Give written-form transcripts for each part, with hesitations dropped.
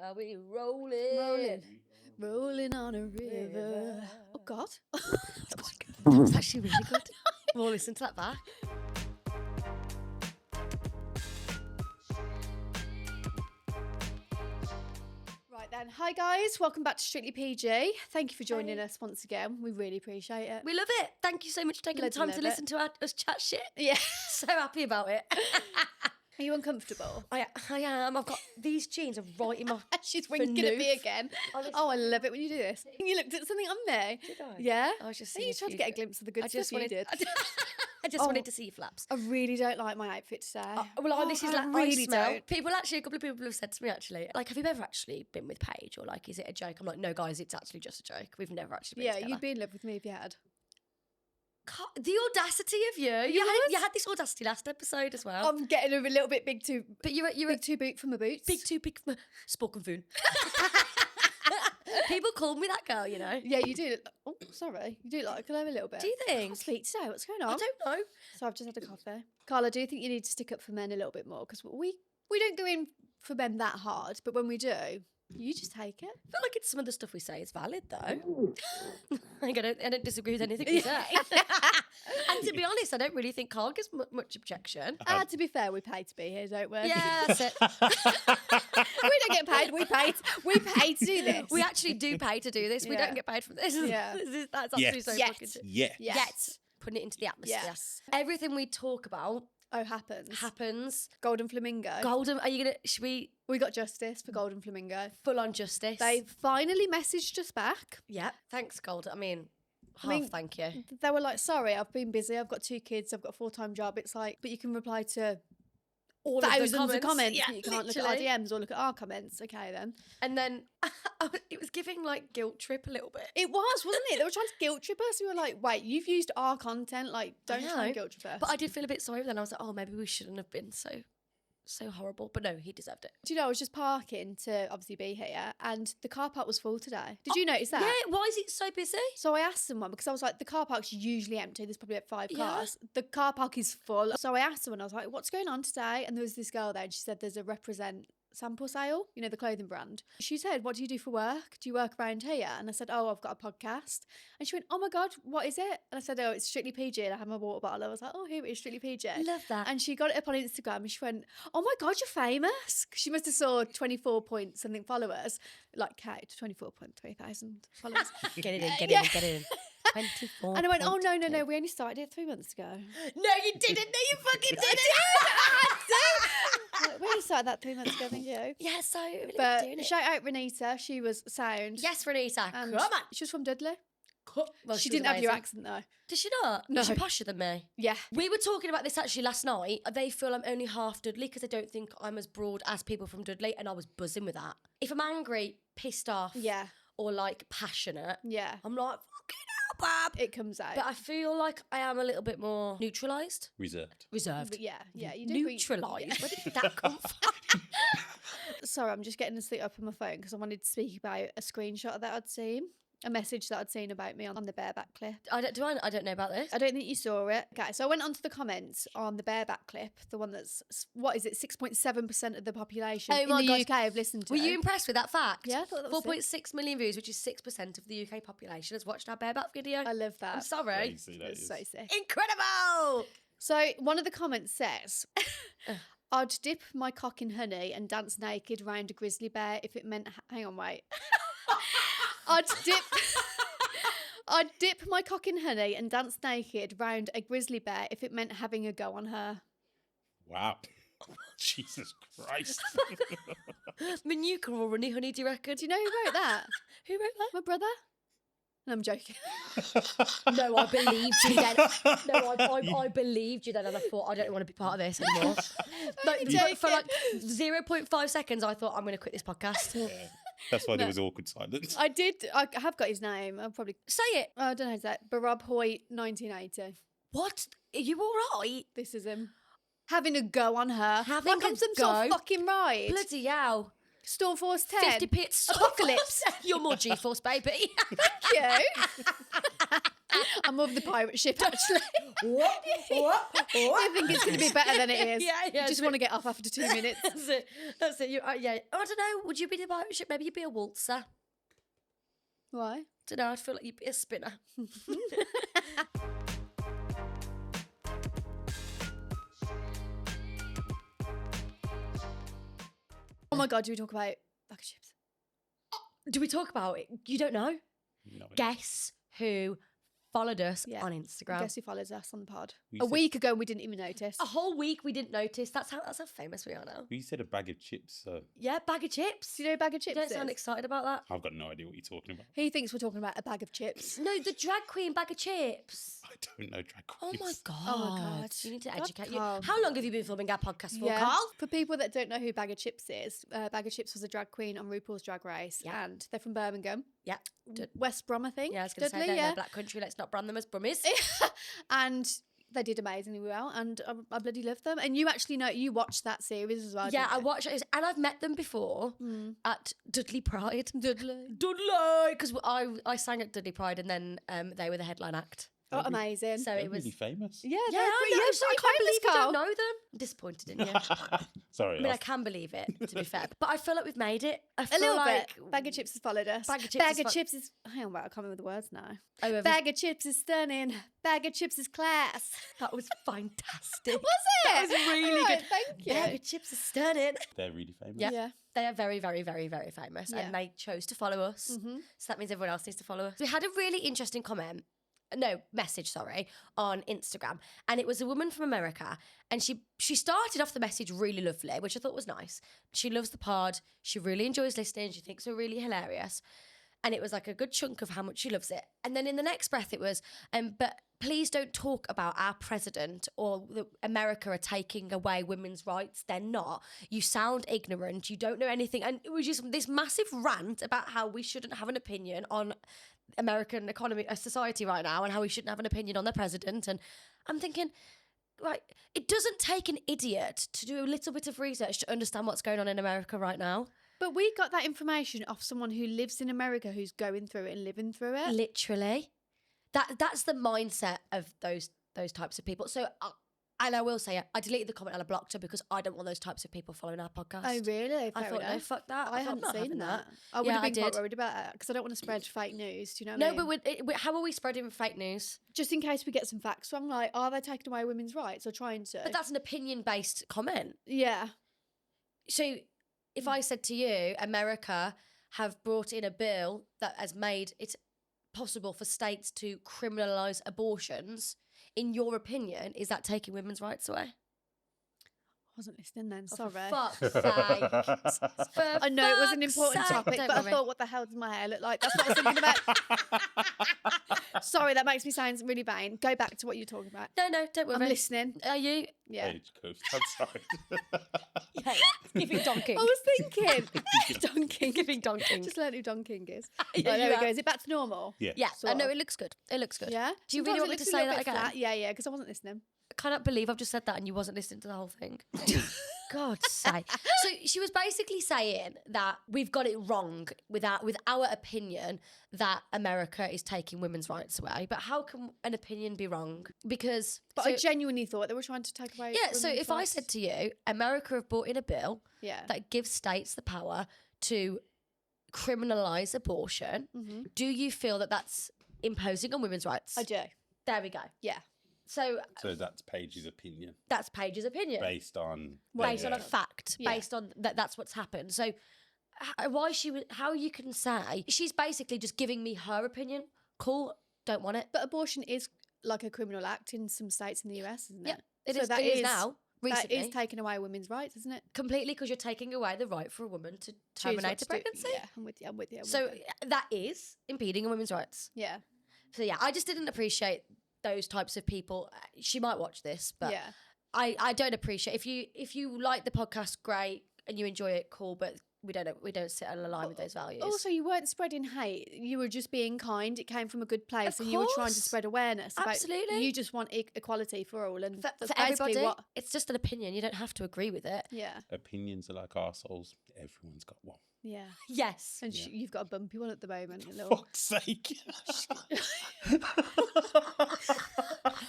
Are we rolling? Rolling on a river. Oh, God. That was actually really good. We'll listen to that back. Right then. Hi, guys. Welcome back to Strictly PG. Thank you for joining us once again. We really appreciate it. We love it. Thank you so much for taking the time to listen to us chat shit. Yeah. So happy about it. Are you uncomfortable? I am. I've got these jeans are right in my... She's winking at me again. Honestly. Oh, I love it when you do this. You looked at something on me. Did I? Yeah. I was just I think you tried to get a glimpse of the good stuff you did. I just wanted to see your flaps. I really don't like my outfit today. This is I like really I smell. don't. People actually, a couple of people have said to me actually, like, have you ever actually been with Paige, or like, is it a joke? I'm like, no, guys, it's actually just a joke. We've never actually been Yeah, together. you'd be in love with me if you had. The audacity of you. You had this audacity last episode as well. I'm getting a little bit big too. But you're Big too boot for my boots. big for spoken food. People call me that girl, you know. Yeah, you do. Oh, sorry. You do like a little bit. Do you I think? can't sleep today. What's going on? I don't know. So I've just had a coffee. Carla, do you think you need to stick up for men a little bit more? Because we don't go in for men that hard, but when we do, you just take it. I feel like some of the stuff we say is valid though. I don't disagree with anything you say. And to be honest, I don't really think Carl gives much objection. To be fair, we pay to be here, don't we? Yeah, that's it. We don't get paid. We pay to do this. We actually do pay to do this. We Yeah. don't get paid for this. Yeah. That's actually Yes. so Yet. fucking true. Yes. Yet. Putting it into the atmosphere. Yes. Everything we talk about happens. happens. Golden Flamingo. Golden, are you going to, should we, We got justice for Golden Flamingo. full on justice? They finally messaged us back. Yeah, thanks, Golden. I mean, thank you. They were like, sorry, I've been busy. I've got 2 kids. I've got a full-time job. It's like, but you can reply to All thousands of the comments. Yeah, but you can't look at our literally. DMs or look at our comments. Okay, then. And then it was giving like guilt trip a little bit. It was, wasn't it? They were trying to guilt trip us. We were like, wait, you've used our content. Like, don't try know, and guilt trip us. But I did feel a bit sorry then. I was like, oh, maybe we shouldn't have been so horrible. But no, he deserved it. Do you know, I was just parking to obviously be here and the car park was full today. Did you notice that? Yeah, why is it so busy? So I asked someone because I was like, the car park's usually empty. There's probably like 5 Yeah. cars. The car park is full. So I asked someone, I was like, what's going on today? And there was this girl there and she said there's a Represent sample sale, you know, the clothing brand. She said, what do you do for work? Do you work around here? And I said, oh, I've got a podcast. And she went, oh my God, what is it? And I said, oh, it's Strictly PG. And I had my water bottle. I was like, oh, here it is, Strictly PG. Love that. And she got it up on Instagram and she went, oh my God, you're famous. She must have saw 24 point something followers, like Kate, 24.3 thousand followers. Get it in, Yeah. get it in. 24. And I went, oh, no, we only started it 3 months ago. No, you didn't. No, you fucking didn't. We only started that 3 months ago, thank you. Yeah, so really But doing it. shout out Renita, she was sound. Yes, Renita. And Come on. she was from Dudley. Well, she was didn't have your amazing. accent though. Does she not? No. Is she posher than me? Yeah. We were talking about this actually last night. They feel I'm only half Dudley because I don't think I'm as broad as people from Dudley, and I was buzzing with that. If I'm angry, pissed off, Yeah. or like passionate, Yeah. I'm like, fucking hell, bab. It comes out. But I feel like I am a little bit more neutralised. Reserved. Reserved. But yeah, you do. Neutralised? Where did that come from? Sorry, I'm just getting this thing up on my phone because I wanted to speak about a screenshot that I'd seen. A message that I'd seen about me on the bareback clip. I don't know about this. I don't think you saw it. Okay, so I went onto the comments on the bareback clip, the one that's, what is it, 6.7% of the population Oh in my the gosh. UK have listened to Were it. you impressed with that fact? Yeah, I thought that was it. 4.6 million views, which is 6% of the UK population, has watched our bareback video. I love that. I'm sorry. Crazy, that It's is. so sick. Incredible! So one of the comments says, I'd dip my cock in honey and dance naked round a grizzly bear if it meant, hang on, wait. I'd dip my cock in honey and dance naked round a grizzly bear if it meant having a go on her. Wow. Jesus Christ. Manuka or Runny Honey, do you reckon? Do you know who wrote that? Who wrote that? My brother? And I'm joking. No, I believed you then. No, I believed you then, and I thought I don't want to be part of this anymore. For like 0.5 seconds, I thought I'm going to quit this podcast. That's why there was awkward silence. I have got his name. I'll probably Say it. I don't know his name. Barab Hoyt 1980. What? Are you all right? This is him. Having a go on her. Having like a on some sort of go? fucking ride. Bloody hell. Storm Force 10. 50 pits. Apocalypse. You're more G-Force, baby. Thank you. I'm more of the pirate ship, actually. What? I think it's going to be better than it is. Yeah, You just want to get off after 2 minutes. That's it. That's it. Yeah. I don't know. Would you be the pirate ship? Maybe you'd be a waltzer. Why? Don't know. I feel like you'd be a spinner. Oh my God, do we talk about bag of chips? Do we talk about it? You don't know? No, Guess who followed us Yeah. on Instagram? Guess who follows us on the pod? We A said- week ago, and we didn't even notice. A whole week we didn't notice. That's how famous we are now. You said a bag of chips, so Yeah, bag of chips. Do you know what a bag of You chips don't is? sound excited about that. I've got no idea what you're talking about. He thinks we're talking about a bag of chips. No, the drag queen bag of chips. I don't know drag Oh queens. my god! Oh my God. You need to God, educate you. Carl. How long have you been filming our podcast for, Carl? For people that don't know who Bag of Chips is, Bag of Chips was a drag queen on RuPaul's Drag Race, Yeah. and they're from Birmingham, Yeah. West Brom, I think. Yeah, I was going to say Dudley, they're Black Country. Let's not brand them as brummies. And they did amazingly well, and I bloody love them. And you actually know, you watched that series as well. Yeah, didn't I you? watched it, and I've met them before at Dudley Pride. Dudley. Because I sang at Dudley Pride, and then they were the headline act. Oh, amazing. So They're it was. really famous. yeah, Yeah, they're I pretty- know. yeah, So I pretty can't believe famous, you Carl. don't know them. I'm disappointed in you. Sorry. I mean, I can believe it, to be fair. But I feel like we've made it. I A feel little like bit. Bag of Chips has followed us. Bag of Chips Bag has of fo- Chips is. Hang on, wait, I can't remember the words now. Oh, have Bag of Chips is stunning. Bag of Chips is class. that was fantastic. Was it? That was really Alright, good. Thank you. Bag of Chips are stunning. They're really famous. Yeah. Yeah. They are very, very, very, very famous, Yeah. and they chose to follow us. Mm-hmm. So that means everyone else needs to follow us. We had a really interesting message, on Instagram, and it was a woman from America, and she started off the message really lovely, which I thought was nice. She loves the pod. She really enjoys listening. She thinks we're really hilarious, and it was like a good chunk of how much she loves it. And then in the next breath, it was, but please don't talk about our president or America are taking away women's rights. They're not. You sound ignorant. You don't know anything. And it was just this massive rant about how we shouldn't have an opinion on American economy, society right now, and how we shouldn't have an opinion on their president. And I'm thinking, right, it doesn't take an idiot to do a little bit of research to understand what's going on in America right now. But we got that information off someone who lives in America, who's going through it and living through it. Literally, that's the mindset of those types of people. So, and I will say, I deleted the comment and I blocked her because I don't want those types of people following our podcast. Oh, really? I Fair thought, no, enough. fuck that. I thought, hadn't I'm not seen having that. I would Yeah, have I been quite did. worried about that because I don't want to spread fake news. Do you know what I No, mean? but how are we spreading fake news? Just in case we get some facts wrong, like, are they taking away women's rights or trying to? But that's an opinion-based comment. yeah. So if I said to you, America have brought in a bill that has made it possible for states to criminalise abortions, in your opinion, is that taking women's rights away? I wasn't listening then. Oh, Sorry. for fuck's sake. For I know it was an fuck's important sake. topic, Don't but I worry. thought, what the hell does my hair look like? That's what I was thinking about. Sorry, that makes me sound really vain. Go back to what you're talking about. No, don't worry. I'm listening. Are you? Yeah. Age coast. I'm sorry. Yeah. Giving donking. I was thinking. Donking. Giving donking. Just learned who donking is. Yeah, Right, there you we go. are. Is it back to normal? Yeah. Yeah, Sort no, of. it looks good. It looks good. Yeah. Do you Sometimes really it want me to looks a say little that bit again? flat. Yeah, because I wasn't listening. I cannot believe I've just said that and you wasn't listening to the whole thing. God's sake. So she was basically saying that we've got it wrong with our opinion that America is taking women's rights away. But how can an opinion be wrong? Because But so- I genuinely thought they were trying to take away. yeah, so women's if I rights. said to you, America have brought in a bill yeah, that gives states the power to criminalise abortion, do you feel that that's imposing on women's rights? I do. There we go. Yeah. So So that's Paige's opinion that's Paige's opinion. based on Based on a yeah. fact, Yeah. based on that's what's happened. So how you can say she's basically just giving me her opinion. Cool, don't want it. But abortion is like a criminal act in some states in the US, isn't it? Yeah, it So is. that It is is- now. Recently, That is taking away women's rights, isn't it? completely because you're taking away the right for a woman to Choose what terminate to a do. pregnancy. Yeah, I'm with you. I'm with you. I'm So with you. that is impeding on women's rights. Yeah. So yeah, I just didn't appreciate those types of people. She might watch this, but yeah. I don't appreciate if you like the podcast, great, and you enjoy it, cool. But we don't sit on the line with those values. Also, you weren't spreading hate. You were just being kind. It came from a good place, Of and you were trying to course. spread awareness. About, Absolutely. you just want equality for all, and for that's basically everybody, what. it's just an opinion. You don't have to agree with it. Yeah, Opinions are like arseholes. Everyone's got one. yeah. Yes. And Yeah. you've got a bumpy one at the moment. a little- Fuck's sake.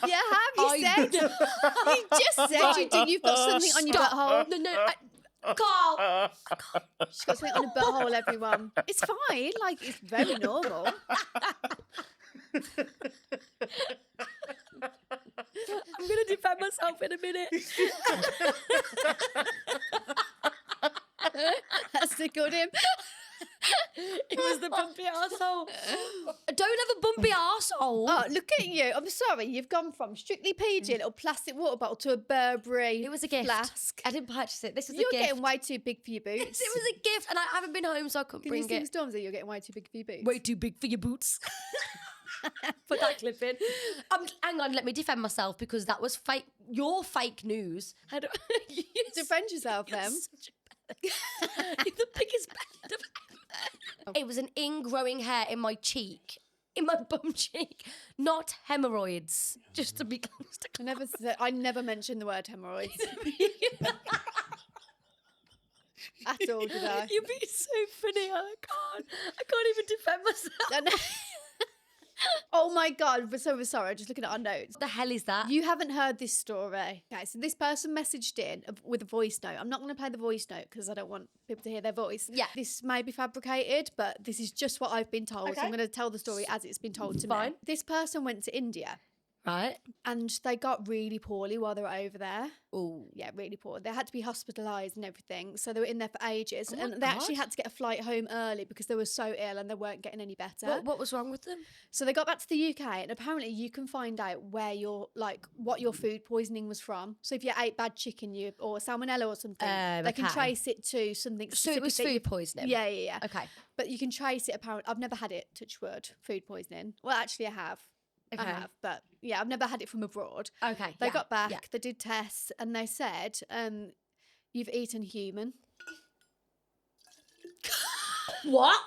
Yeah, have you said? You just said you've got something on your butthole. No, Carl. She's got something on her butthole, everyone. It's fine. Like, it's very normal. I'm gonna defend myself in a minute. That's tickled him. It was the bumpy arsehole. Don't have a bumpy arsehole. Oh, look at you. I'm sorry. You've gone from strictly PG, little plastic water bottle, to a Burberry It was a gift. flask. I didn't purchase it. This was You're a gift. getting way too big for your boots. It was a gift, and I haven't been home, so I couldn't Can bring you sing it. Stormzy? You're getting way too big for your boots. Way too big for your boots. Put that clip in. Hang on, let me defend myself because that was fake. Your fake news. How do Defend yourself, then. You're the biggest band of ever. It was an ingrowing hair in my cheek, in my bum cheek, not hemorrhoids. Just to be close to. I never mentioned the word hemorrhoids at all, did I? You're being so funny. I can't even defend myself. Oh my God, we're so sorry. Just looking at our notes. What the hell is that? You haven't heard this story. Okay, so this person messaged in with a voice note. I'm not going to play the voice note because I don't want people to hear their voice. Yeah. This may be fabricated, but this is just what I've been told. So Okay. I'm going to tell the story as it's been told to me. Fine. This person went to India Right. and they got really poorly while they were over there. Oh. Yeah, really poor. They had to be hospitalised and everything. So they were in there for ages. Oh my and they actually God. had to get a flight home early because they were so ill and they weren't getting any better. What was wrong with them? So they got back to the UK, and apparently you can find out where what your food poisoning was from. So if you ate bad chicken, or salmonella or something, they can okay. trace it to something. So it was specific. food poisoning. Yeah. Okay. But you can trace it. Apparently, I've never had it. Touch wood, food poisoning. Well, actually, I have. Okay. I have, but yeah, I've never had it from abroad. Okay. They yeah, got back. yeah. They did tests, and they said, "You've eaten human." What?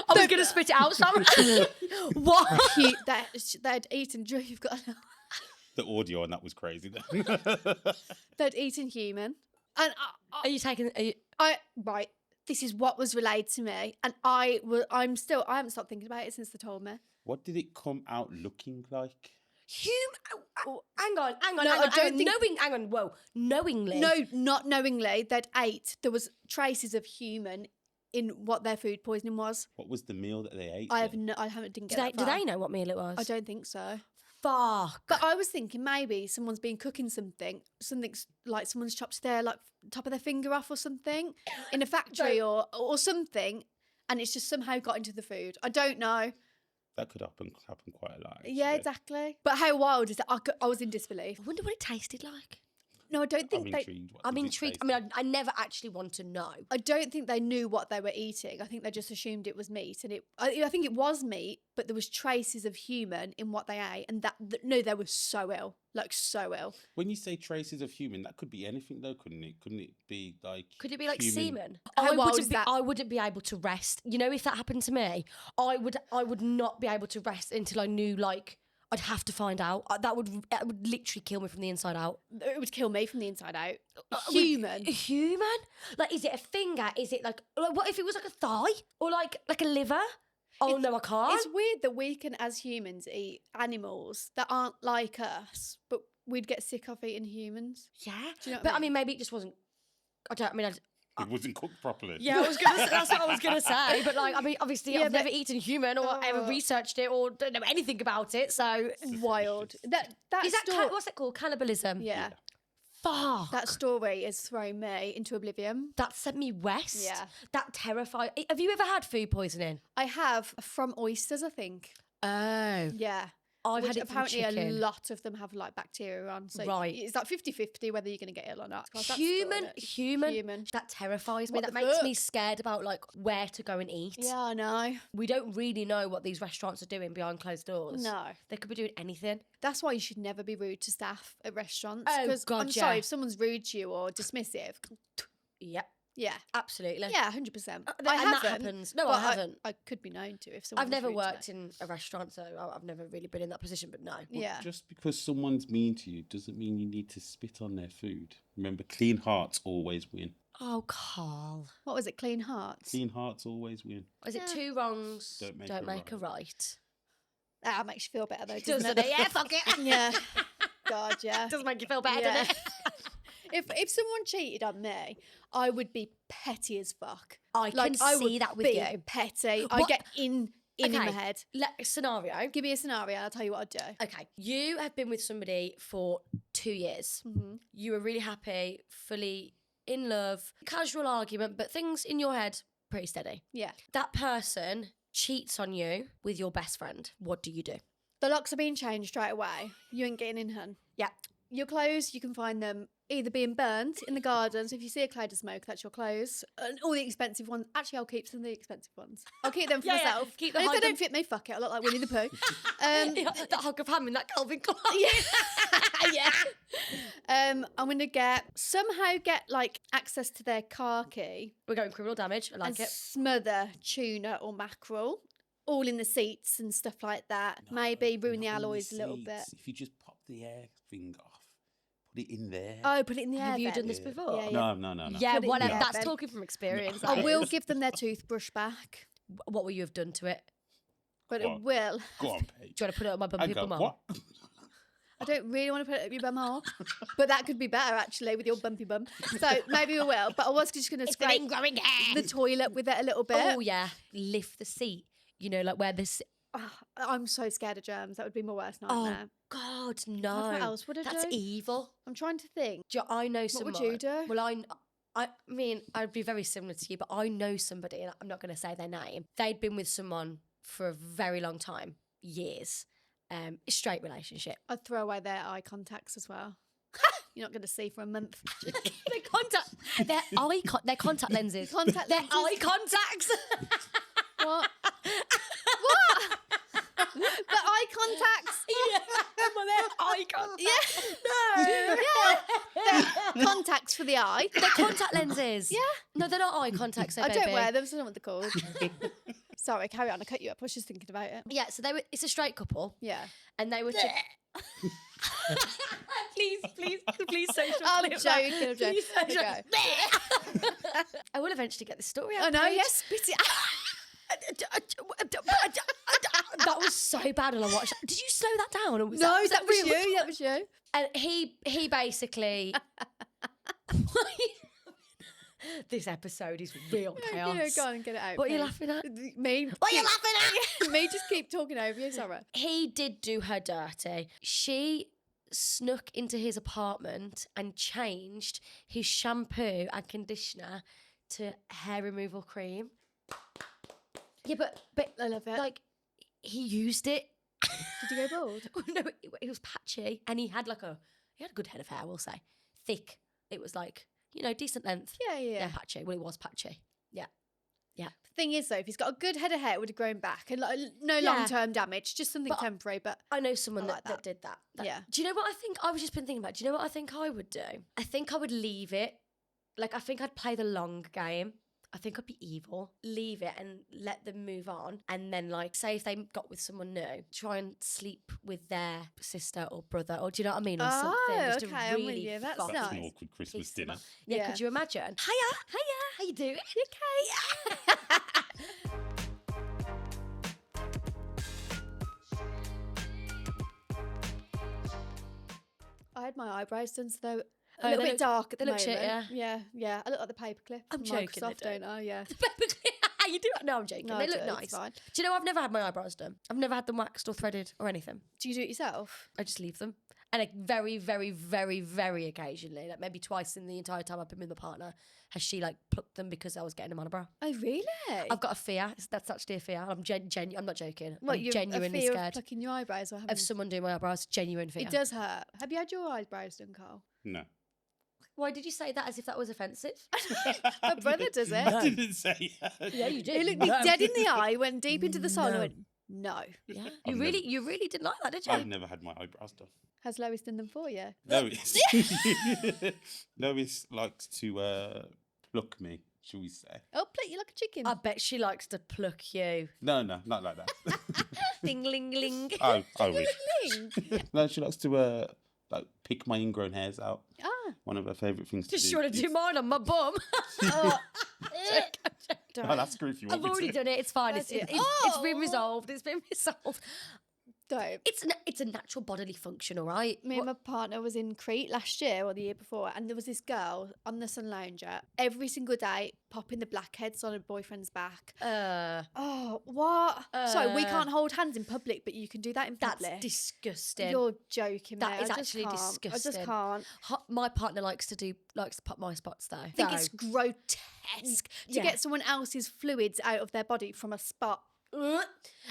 I was gonna spit it out. Sorry. What? They'd eaten. You've got. The audio on that was crazy then. They'd eaten human, and Are you taking? right. This is what was relayed to me, and I haven't stopped thinking about it since they told me. What did it come out looking like? Hang on. No, I don't think- Knowingly. No, not knowingly. They'd ate. There was traces of human in what their food poisoning was. What was the meal that they ate? I then? didn't Do get that do far. they know what meal it was? I don't think so. Fuck. But I was thinking maybe someone's been cooking something's like someone's chopped their top of their finger off or something in a factory or something, and it's just somehow got into the food. I don't know. That could happen quite a lot. Yeah, actually. exactly. But how wild is that? I was in disbelief. I wonder what it tasted like. No, I don't I'm think they. intrigued. What I'm does it intrigued. taste I mean, I never actually want to know. I don't think they knew what they were eating. I think they just assumed it was meat, and I think it was meat, but there was traces of human in what they ate, and no, they were so ill, like so ill. When you say traces of human, that could be anything though, couldn't it? Couldn't it be like? Could it be like human? semen? How wild is that? I wouldn't be able to rest. You know, if that happened to me, I would not be able to rest until I knew. Like, I'd have to find out. That would literally kill me from the inside out. It would kill me from the inside out. Human? Like, is it a finger? Is it like what if it was like a thigh or like a liver? Oh no, I can't. It's weird that we can, as humans, eat animals that aren't like us, but we'd get sick of eating humans. Yeah, Do you know what but I I mean, maybe it just wasn't. It wasn't cooked properly. Yeah, that's what I was gonna say. But like, I mean, obviously, Yeah, I've never eaten human or ever Oh. researched it or don't know anything about it. So Wild. That is that story, what's it called? Cannibalism. yeah. Fuck. That story has thrown me into oblivion. That sent me west. Yeah. That terrified. Have you ever had food poisoning? I have from oysters, I think. Oh. Yeah. I've Which had it from apparently a chicken. lot of them have like bacteria on. So Right. it's like 50-50 whether you're going to get ill or not. God, that's story. Human. That terrifies me. What That the makes fuck? me scared about like where to go and eat. Yeah, I know. We don't really know what these restaurants are doing behind closed doors. No. They could be doing anything. That's why you should never be rude to staff at restaurants. Oh, Because God, I'm sorry, yeah. if someone's rude to you or dismissive, Yep. Yeah. Absolutely. Yeah, 100%. And I that haven't. happens. No, but I haven't. I could be known to if someone I've was never rude to worked me. in a restaurant, so I've never really been in that position, but no. But Yeah. just because someone's mean to you doesn't mean you need to spit on their food. Remember, clean hearts always win. Oh, Carl. What was it? Clean hearts? Clean hearts always win. Is it Yeah. two wrongs? Don't make a a right. That makes you feel better though, doesn't Doesn't it? it? Yeah, fuck it. Yeah. God, yeah. Does make you feel better, Yeah. doesn't it? If someone cheated on me, I would be petty as fuck. I can I see would that with be you. petty. I What- get in my Okay. head. Scenario. Give me a scenario and I'll tell you what I'd do. Okay, you have been with somebody for 2 years. Mm-hmm. You were really happy, fully in love, casual argument, but things in your head pretty steady. Yeah. That person cheats on you with your best friend. What do you do? The locks are being changed straight away. You ain't getting in, hun. Yeah. Your clothes, you can find them either being burnt in the garden. So if you see a cloud of smoke, that's your clothes. And all the expensive ones. Actually, I'll keep some of the expensive ones. I'll keep them for Yeah, yeah. myself. Keep the And if they hug don't fit me, fuck it. I look like Winnie the Pooh. That hunk of ham in that Calvin Klein. Yeah. I'm gonna somehow get like access to their car key We're going criminal damage. I like and it. smother tuna or mackerel all in the seats and stuff like that. Maybe ruin the Not in alloys a little bit. seats. If you just pop the air thing off, put it in there. Oh, put it in the air. Have you then. done this Yeah. before? Yeah, No. Yeah, Put it in whatever. there That's then. talking from experience. No. I that will is. give them their toothbrush back, What will you have done to it? but Go it on. will. Go on, Paige. Do you want to put it on my I bumpy go, bum? what? I don't really want to put it up your bum hole, but that could be better actually with your bumpy bum. So maybe we will. But I was just going to It's been scrape growing hair. the toilet with it a little bit. Oh yeah, lift the seat. You know, like where this. Oh, I'm so scared of germs. That would be my worst Oh nightmare. God, God, no. what else would I That's do? evil. I'm trying to think. I know What someone. would you do? Well, I mean, I'd be very similar to you, but I know somebody, and I'm not going to say their name. They'd been with someone for a very long time, years. Straight relationship. I'd throw away their eye contacts as well. You're not going to see for a month. their contact lenses. Contact Their lenses? eye contacts. What? What? The eye contacts? Well, their eye contacts. Yeah. No. Yeah. Contacts for the eye. They're contact lenses. Yeah. No, they're not eye contacts. I don't wear them, so I don't know what they're called. Sorry, carry on. I cut you up. I was just thinking about it. Yeah, so it's a straight couple, Yeah. and they were. please, social. I'm clip that. joking. I'm joking. Please, social- Okay. I will eventually get the story out. I know, Paige. yes. Spit it That was so bad when I watched that. Did you slow that down? Or was No, was that was real? you. That was you. And he basically. This episode is real chaos. Yeah, go on and get it out. What are you please. laughing at? Me. What are you laughing at? Me just keep talking over you. Sorry. He did do her dirty. She snuck into his apartment and changed his shampoo and conditioner to hair removal cream. Yeah, but I love it. like he used it. Did you go bald? No, it was patchy, and he had a good head of hair. We'll say thick. It was like decent length. Yeah, yeah. Yeah, patchy. Well, it was patchy. Yeah. Thing is, though, if he's got a good head of hair, it would have grown back and no Yeah. long-term damage, just something But temporary. But I know someone I like that did that. Yeah. Do you know what I think? I was just been thinking about. Do you know what I think I would do? I think I would leave it. Like I think I'd play the long game. I think I'd be evil, leave it and let them move on. And then say if they got with someone new, try and sleep with their sister or brother, or do you know what I mean? Or something. Just to okay, I'm with really you. That's fuck That's nice. an awkward Christmas piece them dinner. up. Yeah, Yeah. could you imagine? Hiya. How you doing? You okay? I had my eyebrows done, so they're a Oh, little they bit look- dark at they the look moment. shit, Yeah. I look like the paperclip. I'm from joking, they Microsoft, don't I? Yeah. How you do it? No, I'm joking. No, they I look do, nice. it's fine. Do you know I've never had my eyebrows done? I've never had them waxed or threaded or anything. Do you do it yourself? I just leave them. And very, very, very, very occasionally, like maybe twice in the entire time I've been with my partner, has she plucked them because I was getting them on a bra. Oh, really? I've got a fear. That's actually a fear. I'm I'm not joking. What, I'm you're genuinely a fear scared of plucking your eyebrows or having... of someone doing my eyebrows. Genuine fear. It does hurt. Have you had your eyebrows done, Carl? No. Why did you say that as if that was offensive? My brother does it. I didn't say that. Yeah, you did. He looked me dead in the eye, went deep into the soul and went, no. Yeah, I've you really didn't like that, did you? I've never had my eyebrows done. Has Lois done them for you? Lois. Lois likes to pluck me, shall we say? Oh, plate you like a chicken. I bet she likes to pluck you. No, not like that. Ding, ling, ling. I wish. Thing. No, she likes to like pick my ingrown hairs out. Ah. One of her favourite things to Just do. you want to do is- mine on my bum. Oh. I'll ask her if you want I've me already to. done it. It's fine. It's That's it. it's been Oh. resolved. It's been resolved. Don't. It's a natural bodily function, all right? Me and my partner was in Crete last year or the year before, and there was this girl on the sun lounger every single day popping the blackheads on her boyfriend's back. Oh, what? Sorry, we can't hold hands in public, but you can do that in That's public. disgusting. You're joking me. That is I just actually can't. disgusting. I just can't. My partner likes to pop my spots though. I think it's grotesque to Yeah. get someone else's fluids out of their body from a spot.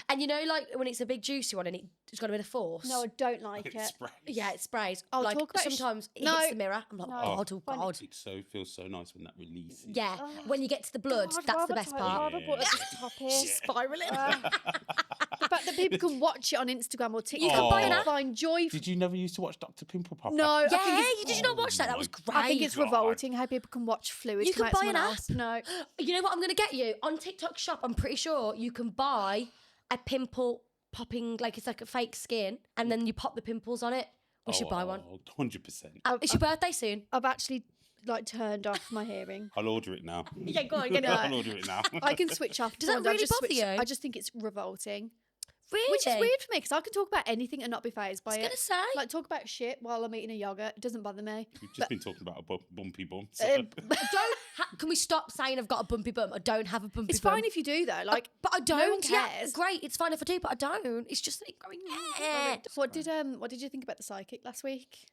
And you know, like when it's a big juicy one and it's got a bit of force. No, I don't like It it. sprays. Yeah, it sprays. I'll like talk about it. sometimes it No. hits the mirror. I'm like, No. God, oh Find it- God. It feels so nice when that releases. Yeah, Oh. when you get to the blood, God, that's why the would best I- part. why would I put this top here? She's spiraling. The fact that people can watch it on Instagram or TikTok, can buy an and app. find joy. Did you never used to watch Dr. Pimple Popper? No, I Yeah, think it's, did you not watch that? That was great. I think it's God. revolting how people can watch fluids. You come can out buy an someone app. else. No, You know what I'm going to get you? On TikTok shop, I'm pretty sure you can buy a pimple popping, like it's like a fake skin, and then you pop the pimples on it. We should buy one. 100%. It's your birthday soon. I've actually like turned off my hearing. I'll order it now. Yeah, go on, get it. I'll order it now. I can switch off. Does that Wanda, I've really just bother switched- you? I just think it's revolting, Really? which is weird for me because I can talk about anything and not be fazed by I was it. going to say. Like talk about shit while I'm eating a yogurt. It doesn't bother me. We've just been talking about a bumpy bum. Can we stop saying I've got a bumpy bum? I don't have a bumpy It's bum. fine if you do though. Like, But I don't. no one Yeah, cares. great. It's fine if I do, but I don't. It's just like going. Yeah. what did you think about the psychic last week?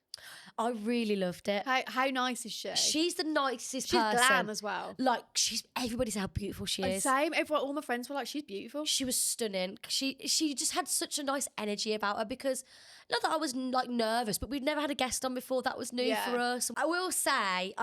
I really loved it. How nice is she? She's the nicest She's person. glam as well. Like everybody said how beautiful she And is. same. Everyone, all my friends were like, she's beautiful. She was stunning. She just had such a nice energy about her because not that I was like nervous, but we'd never had a guest on before. That was new Yeah. for us. I will say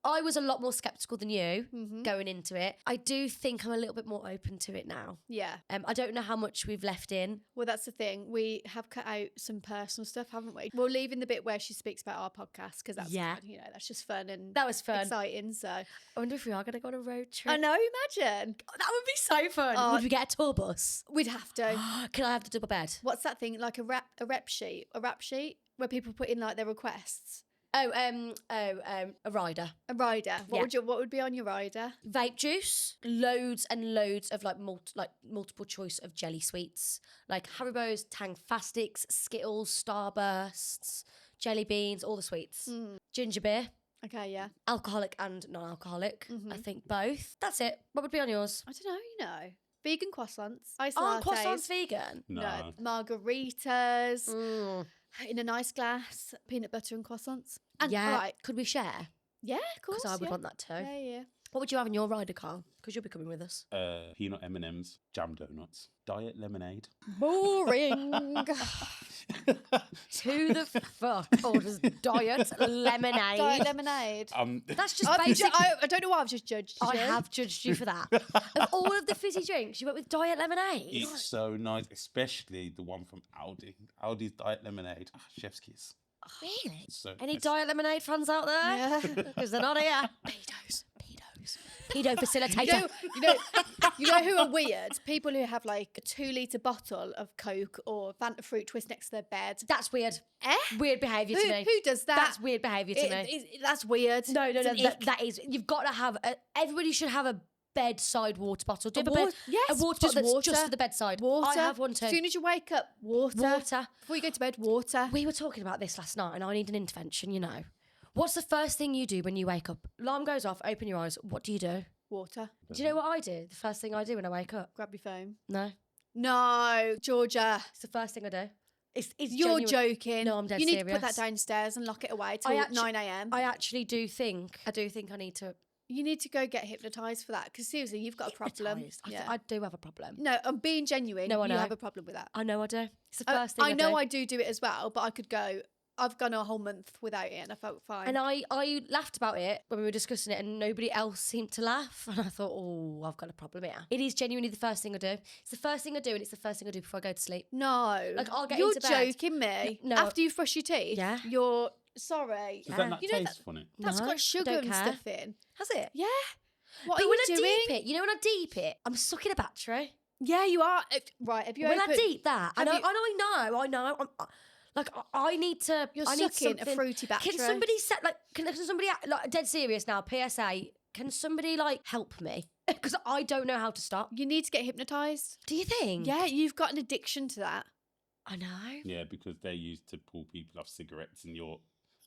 I was a lot more skeptical than you going into it. I do think I'm a little bit more open to it now. Yeah. I don't know how much we've left in. Well, that's the thing. We have cut out some personal stuff, haven't we? We'll leave in the bit where she speaks about our podcast because that's Yeah. you know, that's just fun and That was fun. exciting. So I wonder if we are going to go on a road trip. I know, imagine. That would be so fun. Oh. Would we get a tour bus? We'd have to. Can I have the double bed? What's that thing? Like a rap sheet where people put in like their requests. A rider. A rider. Yeah. What would be on your rider? Vape juice, loads and loads of like multiple choice of jelly sweets, like Haribo's, Tang Fastics, Skittles, Starbursts, jelly beans, all the sweets. Ginger beer, Okay, yeah. alcoholic and non-alcoholic. I think both. That's it. What would be on yours? I don't know, you know. Vegan croissants. Ice Aren't lattes. croissants vegan? No. Margaritas. Mm. In a nice glass, peanut butter and croissants. And Yeah. right, Could we share? yeah, of course. Because I would yeah. want that too. Yeah, yeah. What would you have in your rider, Carl? Because you'll be coming with us. Peanut M&Ms, jam donuts, diet lemonade. Boring. Who the fuck orders diet lemonade? Diet lemonade. That's just I basic. don't know why I've just judged you. I have judged you for that. Of all of the fizzy drinks, you went with diet lemonade. It's so nice, especially the one from Aldi. Aldi's diet lemonade. Chef's kiss. Really? It's so Any nice. diet lemonade fans out there? Yeah. Because they're not here. Pedos. Pedo facilitator. You know who are weird? People who have like a 2-litre bottle of Coke or Fanta fruit twist next to their bed. That's weird. Eh? Weird behaviour to me. Who does that? That's weird behaviour to me. That's weird. No, It's an ick. that is. You've got to have. Everybody should have a bedside water bottle. Do you have Yes, a water just bottle that's water. just for the bedside? Water. I have one too. As soon as you wake up, water. Water. Before you go to bed, water. We were talking about this last night, and I need an intervention. You know, what's the first thing you do when you wake up? Alarm goes off. Open your eyes. What do you do? Water. Do you know what I do? The first thing I do when I wake up? Grab your phone. No, No, Georgia. it's the first thing I do. It's You're genuine. joking. No, I'm dead You need to put that serious. downstairs and lock it away till I actu- 9 a.m. I actually do think. I need to. You need to go get hypnotised for that because seriously, you've got a problem. hypnotised. Yeah. I do have a problem. No, I'm being genuine. No, I you know. have a problem with that. I know I do. It's the first thing I know do. I do it as well, but I could go I've gone a whole month without it and I felt fine. And I laughed about it when we were discussing it and nobody else seemed to laugh. And I thought, oh, I've got a problem here. It is genuinely the first thing I do. It's the first thing I do and it's the first thing I do before I go to sleep. No. Like, I'll get You're into bed. joking me. No. After you brush your teeth, Yeah. you're sorry. Does that not You know taste funny? That's No, got I sugar don't and care. stuff in. Has it? Yeah. What But are when you I doing? deep it, you know when I deep it, I'm sucking a battery. Yeah, you are. Right, have you When opened... I deep that, have I you- know. I need to. You're I need sucking a something. fruity battery. Can somebody set like? Can somebody like dead serious now? PSA. Can somebody like help me? Because I don't know how to stop. You need to get hypnotised. Do you think? Yeah, you've got an addiction to that. I know. Yeah, because they're used to pull people off cigarettes and you're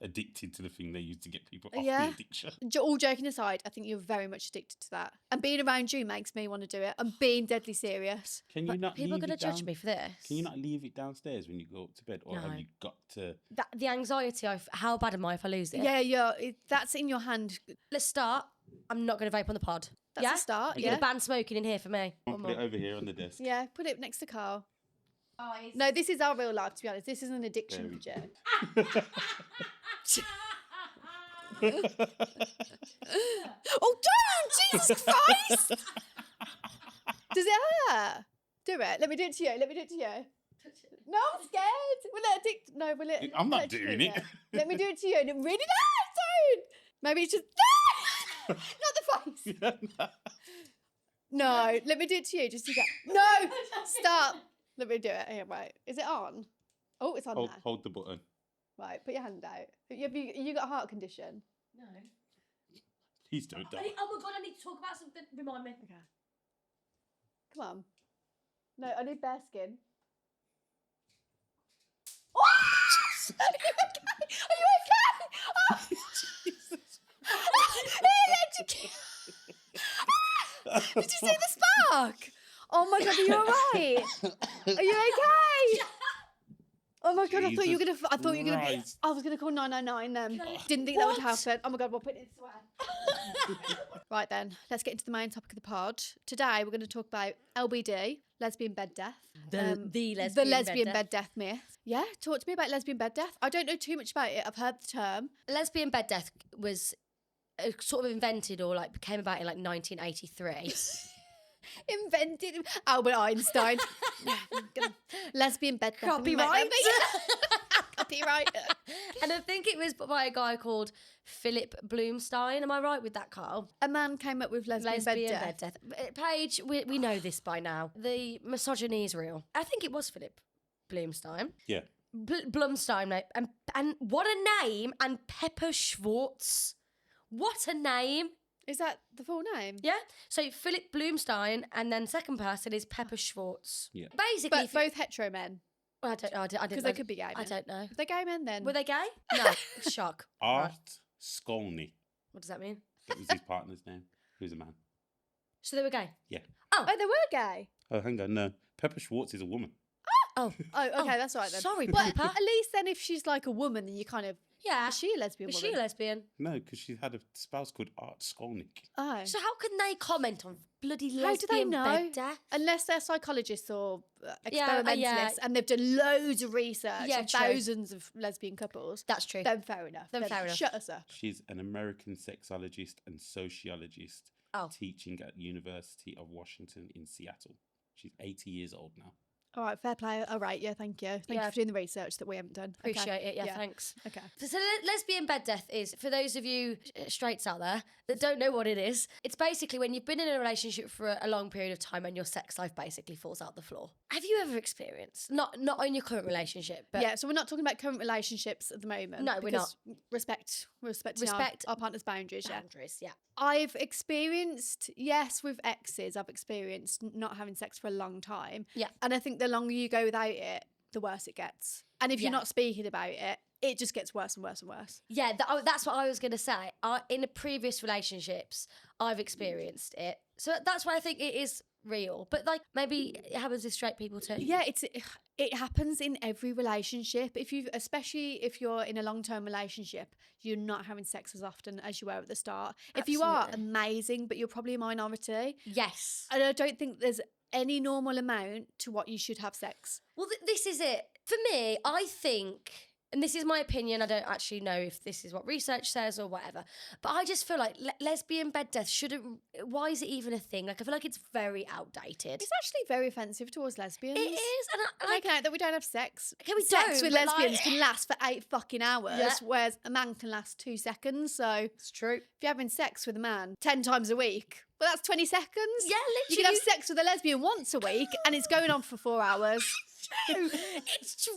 addicted to the thing they use to get people off Yeah. the addiction. All joking aside, I think you're very much addicted to that. And being around you makes me want to do it. I'm being deadly serious. Can you But not people are leave going to it judge down- me for this. Can you not leave it downstairs when you go up to bed? Or No. have you got to... The anxiety. How bad am I if I lose it? Yeah, that's in your hand. Let's start. I'm not going to vape on the pod. That's yeah? a start, You're yeah. going to ban smoking in here for me. I'll One put it more. over here on the desk. Yeah, put it next to Carl. Eyes. No, this is our real life, to be honest. This is an addiction for Joe. Oh, don't! Jesus Christ! Does it hurt? Do it. Let me do it to you. Let me do it to you. No, I'm scared. Will it addict? No, will it? I'm not electrocute doing you? it. Let me do it to you. And it really don't. Maybe it's just not the face. No, let me do it to you. Just do that. No, stop. Let me do it. Here, right. Is it on? Oh, it's on now. Hold the button. Right, put your hand out. You got a heart condition? No. Please don't die. Oh my god, I need to talk about something. Remind me. Okay. Come on. No, I need bare skin. Are you okay? Oh. Jesus. Did you see the spark? Oh my god, are you alright? Are you okay? Oh my god, I thought you were gonna. I thought you were gonna. Christ. I was gonna call 999 then. Didn't think that would happen. Oh my god, we'll put it this way. Right then, let's get into the main topic of the pod. Today we're going to talk about LBD, lesbian bed death. The lesbian bed death myth. Yeah, talk to me about lesbian bed death. I don't know too much about it. I've heard the term. Lesbian bed death was sort of invented or like became about in like 1983. Invented Albert Einstein. Lesbian bed death. Copyright. Copyright. And I think it was by a guy called Philip Bloomstein. Am I right with that, Carl? A man came up with lesbian, bed death. Paige, we know this by now. The misogyny is real. I think it was Philip Bloomstein. Yeah. Blumstein, mate. And what a name. And Pepper Schwartz. What a name. Is that the full name? Yeah. So Philip Bloomstein and then second person is Pepper Schwartz. Yeah. Basically. But both hetero men. I don't know. I didn't Because know. they could be gay men. I don't know. They're gay men then. Were they gay? No. Shock. Art Right. Skolny. What does that mean? That was his partner's name. He was a man. So they were gay? Yeah. Oh. Oh, they were gay. Oh, hang on. No. Pepper Schwartz is a woman. Oh. Oh, okay, that's all right then. Sorry, But Pepper. at least then if she's like a woman, then you kind of... Yeah. Is she a lesbian Was woman? she a lesbian? No, because she had a spouse called Art Skolnick. Oh. So how can they comment on bloody lesbian How do they know? bed death? Unless they're psychologists or Yeah, experimentalists yeah. and they've done loads of research Yeah, on true. thousands of lesbian couples, That's true. then fair enough. Then fair enough. Shut us up. She's an American sexologist and sociologist Oh. teaching at University of Washington in Seattle. She's 80 years old now. All right, fair play. All right, yeah, thank you. Thank Yeah. you for doing the research that we haven't done. Okay. Appreciate it. Yeah, thanks. Okay. So lesbian bed death is, for those of you straights out there that don't know what it is, it's basically when you've been in a relationship for a long period of time and your sex life basically falls out the floor. Have you ever experienced, not in your current relationship, but Yeah, so we're not talking about current relationships at the moment. No, we're because respecting our partner's boundaries, yeah. boundaries? Yeah. I've experienced, yes, with exes, I've experienced not having sex for a long time. Yeah. And I think the longer you go without it, the worse it gets. And if you're Yeah. not speaking about it, it just gets worse and worse and worse. Yeah, that's what I was going to say. In the previous relationships, I've experienced it. So that's why I think it is real. But like maybe it happens with straight people too. Yeah, it happens in every relationship. Especially if you're in a long-term relationship, you're not having sex as often as you were at the start. If you are, Absolutely. amazing, but you're probably a minority. Yes. And I don't think there's any normal amount to what you should have sex. Well, this is it. For me, I think and this is my opinion, I don't actually know if this is what research says or whatever, but I just feel like lesbian bed death shouldn't, why is it even a thing? Like, I feel like it's very outdated. It's actually very offensive towards lesbians. It is, and Making out that we don't have sex. Okay, we Sex don't, with but, lesbians like- can last for 8 fucking hours, Yeah. whereas a man can last 2 seconds. So if it's true. you're having sex with a man 10 times a week, well, that's 20 seconds. Yeah, You can have literally. sex with a lesbian once a week, and it's going on for 4 hours. True. It's true.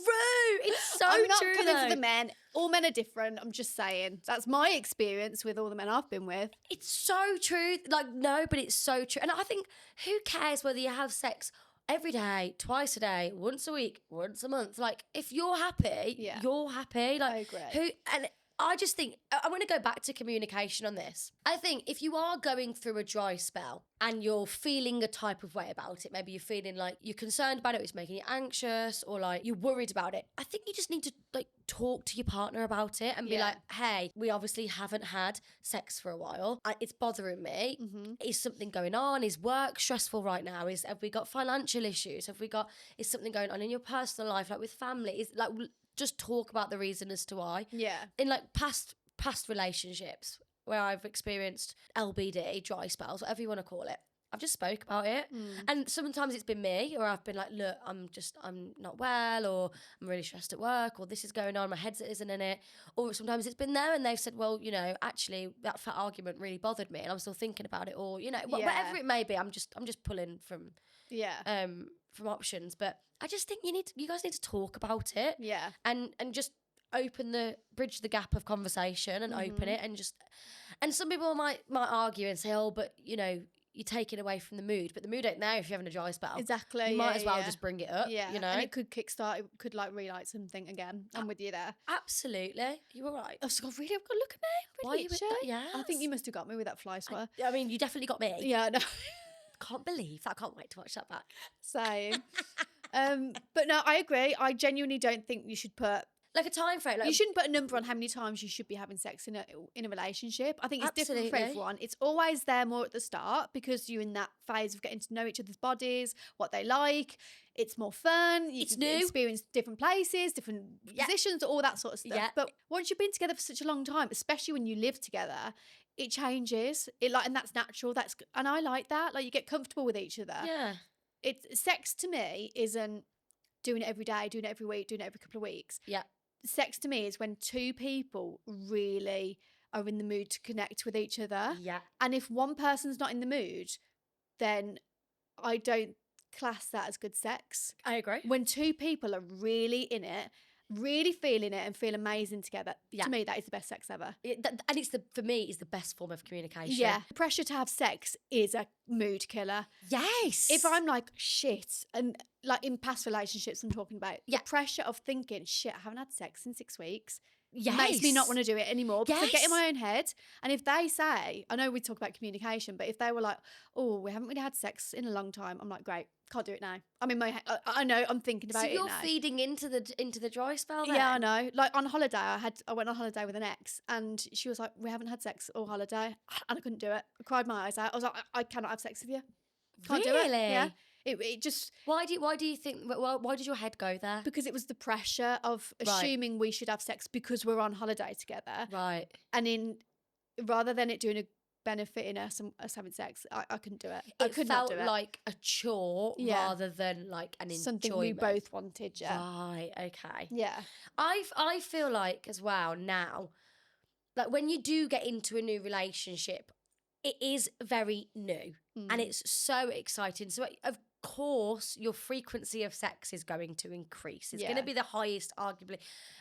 It's so I'm not true. coming though. for the men. All men are different. I'm just saying. That's my experience with all the men I've been with. It's so true. Like, no, but it's so true. And I think, who cares whether you have sex every day, twice a day, once a week, once a month? Like, if you're happy, Yeah. you're happy. Like, I agree. who? And I just think I'm going to go back to communication on this. I think if you are going through a dry spell and you're feeling a type of way about it, maybe you're feeling like you're concerned about it, it's making you anxious, or like you're worried about it, I think you just need to like talk to your partner about it and be Yeah. like, hey, we obviously haven't had sex for a while. It's bothering me. Mm-hmm. Is something going on? Is work stressful right now? Have we got financial issues? Is something going on in your personal life, like with family? Is like just talk about the reason as to why. Yeah. In like past relationships where I've experienced LBD, dry spells, whatever you want to call it, I've just spoke about it. And sometimes it's been me, or I've been like, look, I'm not well, or I'm really stressed at work, or this is going on, my head isn't in it. Or sometimes it's been there and they've said, well, you know, actually that fat argument really bothered me and I'm still thinking about it, or, you know, whatever it may be. I'm just pulling from options. But I just think you guys need to talk about it. Yeah. And just bridge the gap of conversation and open it, and some people might argue and say, oh, but you know, you're taking away from the mood, but the mood ain't there if you're having a dry spell. Exactly. You might as well just bring it up. Yeah. You know, And it could kickstart, it could like relight something again. I'm with you there. absolutely. You were right. Oh, so God, really? I've got to look at me. Why are you with that? Yeah. I think Yes. you must have got me with that fly swear. I mean, you definitely got me. Yeah, no. Can't believe that. I can't wait to watch that back. Same. But no, I agree. I genuinely don't think you should put. Like a time frame. Like, You shouldn't put a number on how many times you should be having sex in a relationship. I think it's different for Absolutely. everyone. It's always there more at the start because you're in that phase of getting to know each other's bodies, what they like. It's more fun. You It's can new. experience different places, different positions, all that sort of stuff. Yeah. But once you've been together for such a long time, especially when you live together, it changes. And that's natural. And I like that. Like you get comfortable with each other. yeah. Sex to me isn't doing it every day, doing it every week, doing it every couple of weeks. Yeah. Sex to me is when two people really are in the mood to connect with each other. Yeah. And if one person's not in the mood, then I don't class that as good sex. I agree. When two people are really in it, really feeling it and feel amazing together, Yeah. to me, that is the best sex ever. And for me, it's the best form of communication. Yeah. The pressure to have sex is a mood killer. Yes. If I'm like, shit, and like in past relationships I'm talking about, Yeah. the pressure of thinking, shit, I haven't had sex in 6 weeks, yes. makes me not want to do it anymore because I get in Yes. my own head. And if they say, I know we talk about communication, but if they were like, oh, we haven't really had sex in a long time, I'm like, great, can't do it now. I'm in my head. I know, I'm thinking about So it you're now. feeding into the dry spell then? Yeah, I know. Like on holiday, I went on holiday with an ex, and she was like, "We haven't had sex all holiday," and I couldn't do it. I cried my eyes out. I was like, "I cannot have sex with you. Can't do it." Really? Yeah. It just Why do you think? Why did your head go there? because it was the pressure of Right. assuming we should have sex because we're on holiday together, Right. and rather than it doing a benefit in us and us having sex, I couldn't do it. I It could felt not do it. like a chore Yeah. rather than like an Something enjoyment. we both wanted. Yeah. Right. Okay. Yeah. I feel like as well now, like when you do get into a new relationship, it is very new and Mm. it's so exciting. So of course your frequency of sex is going to increase. It's going Yeah. to be the highest, arguably.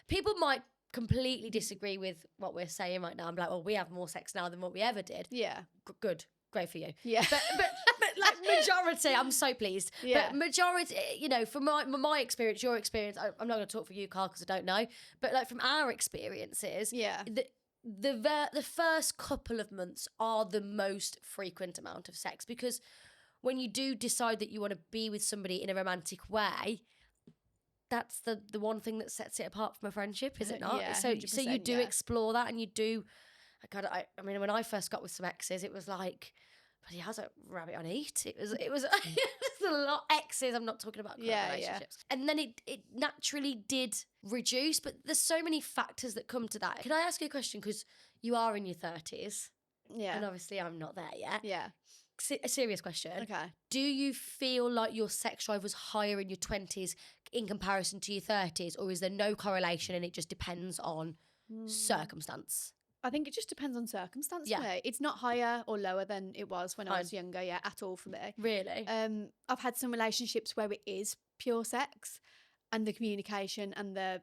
People might completely disagree with what we're saying right now. I'm like, well, we have more sex now than what we ever did. Yeah. Good, great for you. Yeah. But like majority, I'm so pleased. Yeah. But majority, you know, from my experience, your experience, I'm not going to talk for you, Carl, because I don't know. But like from our experiences, Yeah. the first couple of months are the most frequent amount of sex, because when you do decide that you want to be with somebody in a romantic way, that's the one thing that sets it apart from a friendship, is it not? Yeah, so you 100%, do yeah. explore that, and you do. I mean, when I first got with some exes, it was like bloody hell, I was like rabbit on eat. It was it was a lot. Exes, I'm not talking about current Yeah, yeah. relationships. And then it naturally did reduce, but there's so many factors that come to that. Can I ask you a question? Because you are in your 30s, Yeah. and obviously I'm not there yet. Yeah. A serious question. Okay. Do you feel like your sex drive was higher in your 20s in comparison to your 30s, or is there no correlation and it just depends on circumstance? I think it just depends on circumstance Yeah. for me. It's not higher or lower than it was when I Fine. was younger, at all for me. Really? I've had some relationships where it is pure sex and the communication and the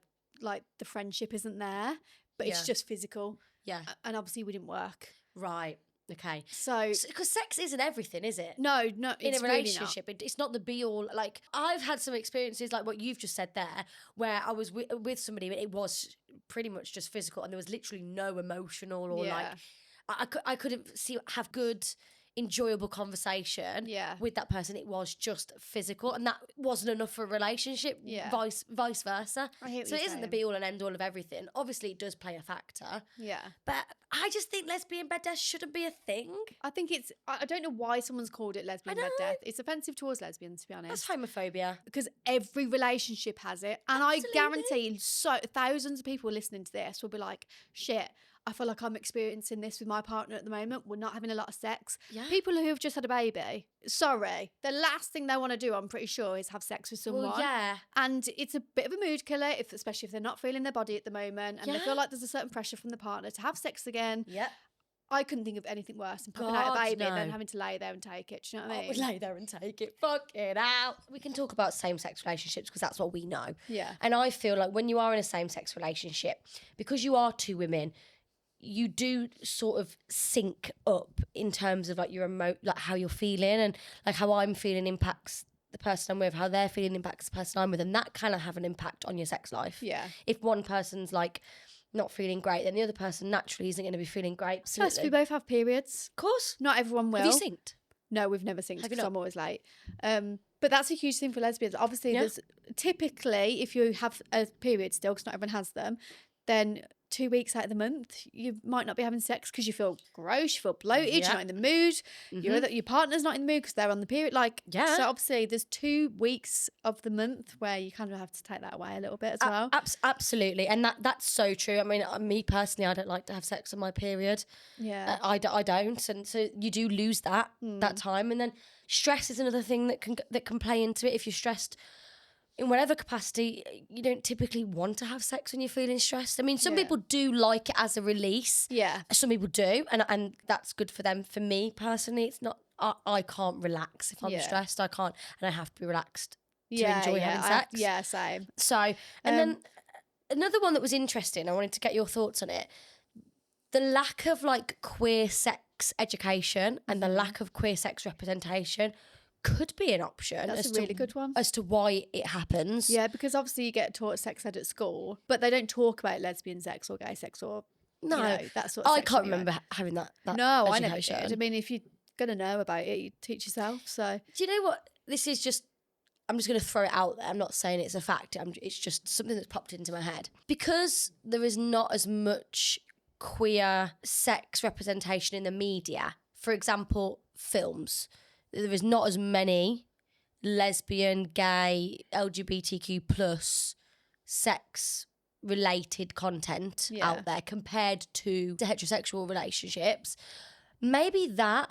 friendship isn't there, but it's Yeah. just physical. Yeah. And obviously we didn't work. Right. Okay. So Because sex isn't everything, is it? no, In it's a really relationship, it's not the be all. Like, I've had some experiences like what you've just said there, where I was with somebody, but it was pretty much just physical, and there was literally no emotional or Yeah. I couldn't have good, enjoyable conversation Yeah. with that person. It was just physical, and that wasn't enough for a relationship. Yeah. Vice versa. I hear what So it you're isn't the saying. be all and end all of everything. Obviously, it does play a factor, Yeah. but I just think lesbian bed death shouldn't be a thing. I think I don't know why someone's called it lesbian bed know. death. It's offensive towards lesbians, to be honest. That's homophobia. Because every relationship has it. And Absolutely. I guarantee thousands of people listening to this will be like, shit, I feel like I'm experiencing this with my partner at the moment. We're not having a lot of sex. Yeah. People who have just had a baby, sorry, the last thing they want to do, I'm pretty sure, is have sex with someone. Well, yeah. And it's a bit of a mood killer, especially if they're not feeling their body at the moment and they Yeah. feel like there's a certain pressure from the partner to have sex again. Yep. I couldn't think of anything worse than popping out a God, baby and then no. having to lay there and take it. Do you know what I I mean? would lay there and take it. Fuck it out. We can talk about same-sex relationships because that's what we know. Yeah. And I feel like when you are in a same-sex relationship, because you are two women, you do sort of sync up in terms of like your like how you're feeling, and like how I'm feeling impacts the person I'm with, how they're feeling impacts the person I'm with, and that kind of have an impact on your sex life. Yeah. If one person's like not feeling great, then the other person naturally isn't going to be feeling great. Plus, we Absolutely. both have periods. Of course. Not everyone will. Have you synced? No, we've never synced Have you because not? I'm always late. But that's a huge thing for lesbians. Obviously, Yeah. there's typically, if you have a period still, because not everyone has them, then 2 weeks out of the month, you might not be having sex because you feel gross, you feel bloated, Yeah. you're not in the mood, Mhm. your partner's not in the mood because they're on the period. Yeah. So obviously, there's 2 weeks of the month where you kind of have to take that away a little bit as well. Absolutely, and that's so true. I mean, me personally, I don't like to have sex on my period. Yeah. I don't, and so you do lose that time. And then stress is another thing that can play into it. If you're stressed in whatever capacity, you don't typically want to have sex when you're feeling stressed. I mean, some Yeah. people do like it as a release. Yeah. Some people do, and that's good for them. For me personally, it's not. I can't relax if I'm Yeah. stressed. I can't, and I have to be relaxed to Yeah, enjoy yeah, having sex. yeah, same. So, and then another one that was interesting, I wanted to get your thoughts on it. The lack of like queer sex education and the lack of queer sex representation could be an option. That's as a really to, good one. As to why it happens. Yeah, because obviously you get taught sex ed at school, but they don't talk about lesbian sex or gay sex or No, that sort of I sex can't anyway. remember having that No, I never education. did. I mean, if you're going to know about it, you teach yourself. So, Do you know what? This is just, I'm just going to throw it out there. I'm not saying it's a fact. It's just something that's popped into my head. Because there is not as much queer sex representation in the media, for example, films, there is not as many lesbian, gay, LGBTQ plus sex related content Yeah. out there compared to the heterosexual relationships. Maybe that,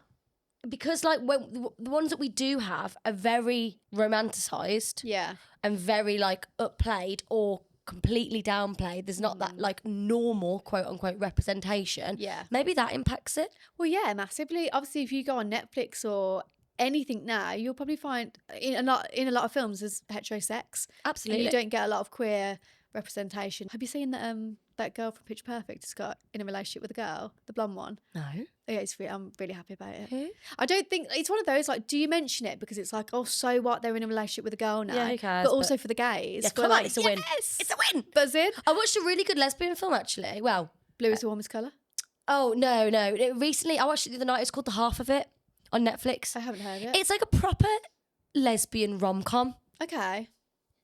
because like when the ones that we do have are very romanticized yeah. and very like upplayed or completely downplayed. There's not that like normal quote unquote representation. Yeah. Maybe that impacts it. Well, yeah, massively. Obviously, if you go on Netflix or anything now, you'll probably find in a lot of films there's heterosex. Absolutely. And you don't get a lot of queer representation. Have you seen that girl from Pitch Perfect has got in a relationship with a girl, the blonde one? No. Yeah, I'm really happy about it. Who? I don't think it's one of those like, do you mention it because it's like, oh, so what? They're in a relationship with a girl now. Yeah, who cares, But also for the gays, Yeah, we're come on, like, it's a win. yes! It's a win. Buzzing. I watched a really good lesbian film actually. Well, Blue is the warmest colour. oh no. Recently I watched it the other night. It's called The Half of It on Netflix. I haven't heard it. It's like a proper lesbian rom-com. Okay.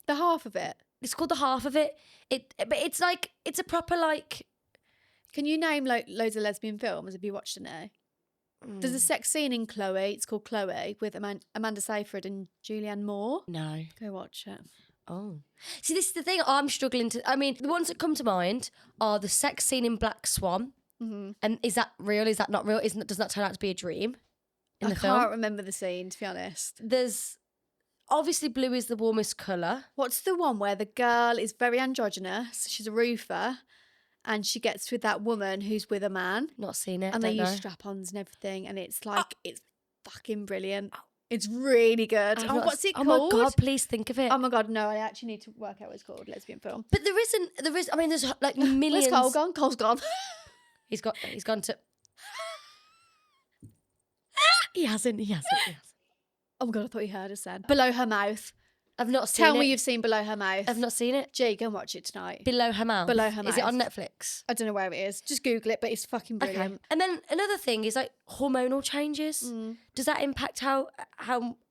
The half of it. It's called The Half of It. But it's like, it's a proper like, Can you name like loads of lesbian films? Have you watched any? There's a sex scene in Chloe. It's called Chloe with Amanda Seyfried and Julianne Moore. No. Go watch it. Oh. See, this is the thing I'm struggling to... I mean, the ones that come to mind are the sex scene in Black Swan. Mm-hmm. And is that real? Is that not real? Does that turn out to be a dream in the film? I can't remember the scene, to be honest. There's... Obviously, blue is the warmest colour. What's the one where the girl is very androgynous? She's a roofer. And she gets with that woman who's with a man. Not seen it. And they don't use know. strap-ons and everything. And it's like, it's fucking brilliant. It's really good. I've Oh, not what's it Oh called? my God, please think of it. Oh my God, no, I actually need to work out what it's called. Lesbian film. But I mean, there's like millions. Where's Cole gone? Cole's gone. He's gone to... He hasn't. Oh my God, I thought you heard us then. Below Her Mouth. I've not seen Tell it. me you've seen Below Her Mouth. I've not seen it. Gee, go and watch it tonight. Below Her Mouth. Below Her Is it on Mouth. Netflix? I don't know where it is. Just Google it, but it's fucking brilliant. Okay. And then another thing is like hormonal changes. Does that impact how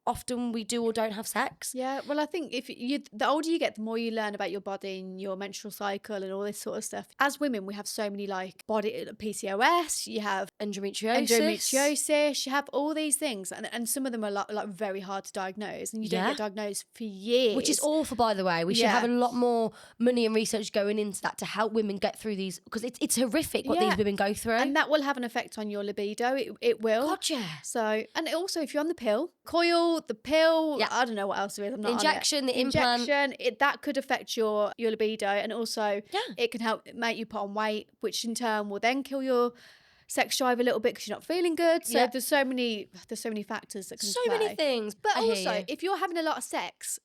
often we do or don't have sex? Yeah, well, I think the older you get, the more you learn about your body and your menstrual cycle and all this sort of stuff. As women, we have so many like body PCOS. You have endometriosis. You have all these things, and some of them are like very hard to diagnose, and you don't get diagnosed for years, Which is awful, by the way. We should have a lot more money and research going into that to help women get through these, because it's horrific what these women go through, and that will have an effect on your libido. It will. Gotcha. So, and also if you're on the pill, the pill, I don't know what else there is. I'm not injection, on it. the implant. That could affect your libido, and also it can help make you put on weight, which in turn will then kill your sex drive a little bit because you're not feeling good. So there's so many factors that can play. Many things. But also, if you're having a lot of sex,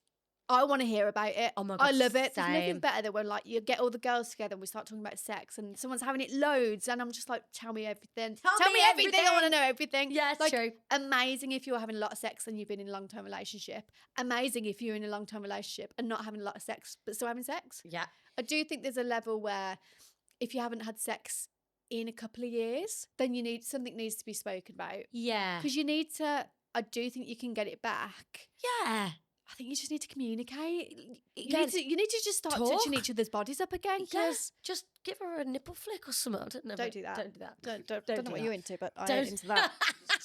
I want to hear about it. Oh my God, I love it. same. There's nothing better than when like you get all the girls together and we start talking about sex and someone's having it loads and I'm just like, tell me everything. Tell me everything. I want to know everything. Yeah, it's like, true. Amazing if you're having a lot of sex and you've been in a long-term relationship. Amazing if you're in a long-term relationship and not having a lot of sex but still having sex. Yeah. I do think there's a level where if you haven't had sex in a couple of years, then something needs to be spoken about. Yeah. Because I do think you can get it back. Yeah. I think you just need to communicate. Yeah, You need to just start talk. touching each other's bodies up again. Yeah. Cause Just give her a nipple flick or something. I don't know. Don't do that. Don't do that. don't do know what that. you're into, but I Don't. ain't into that.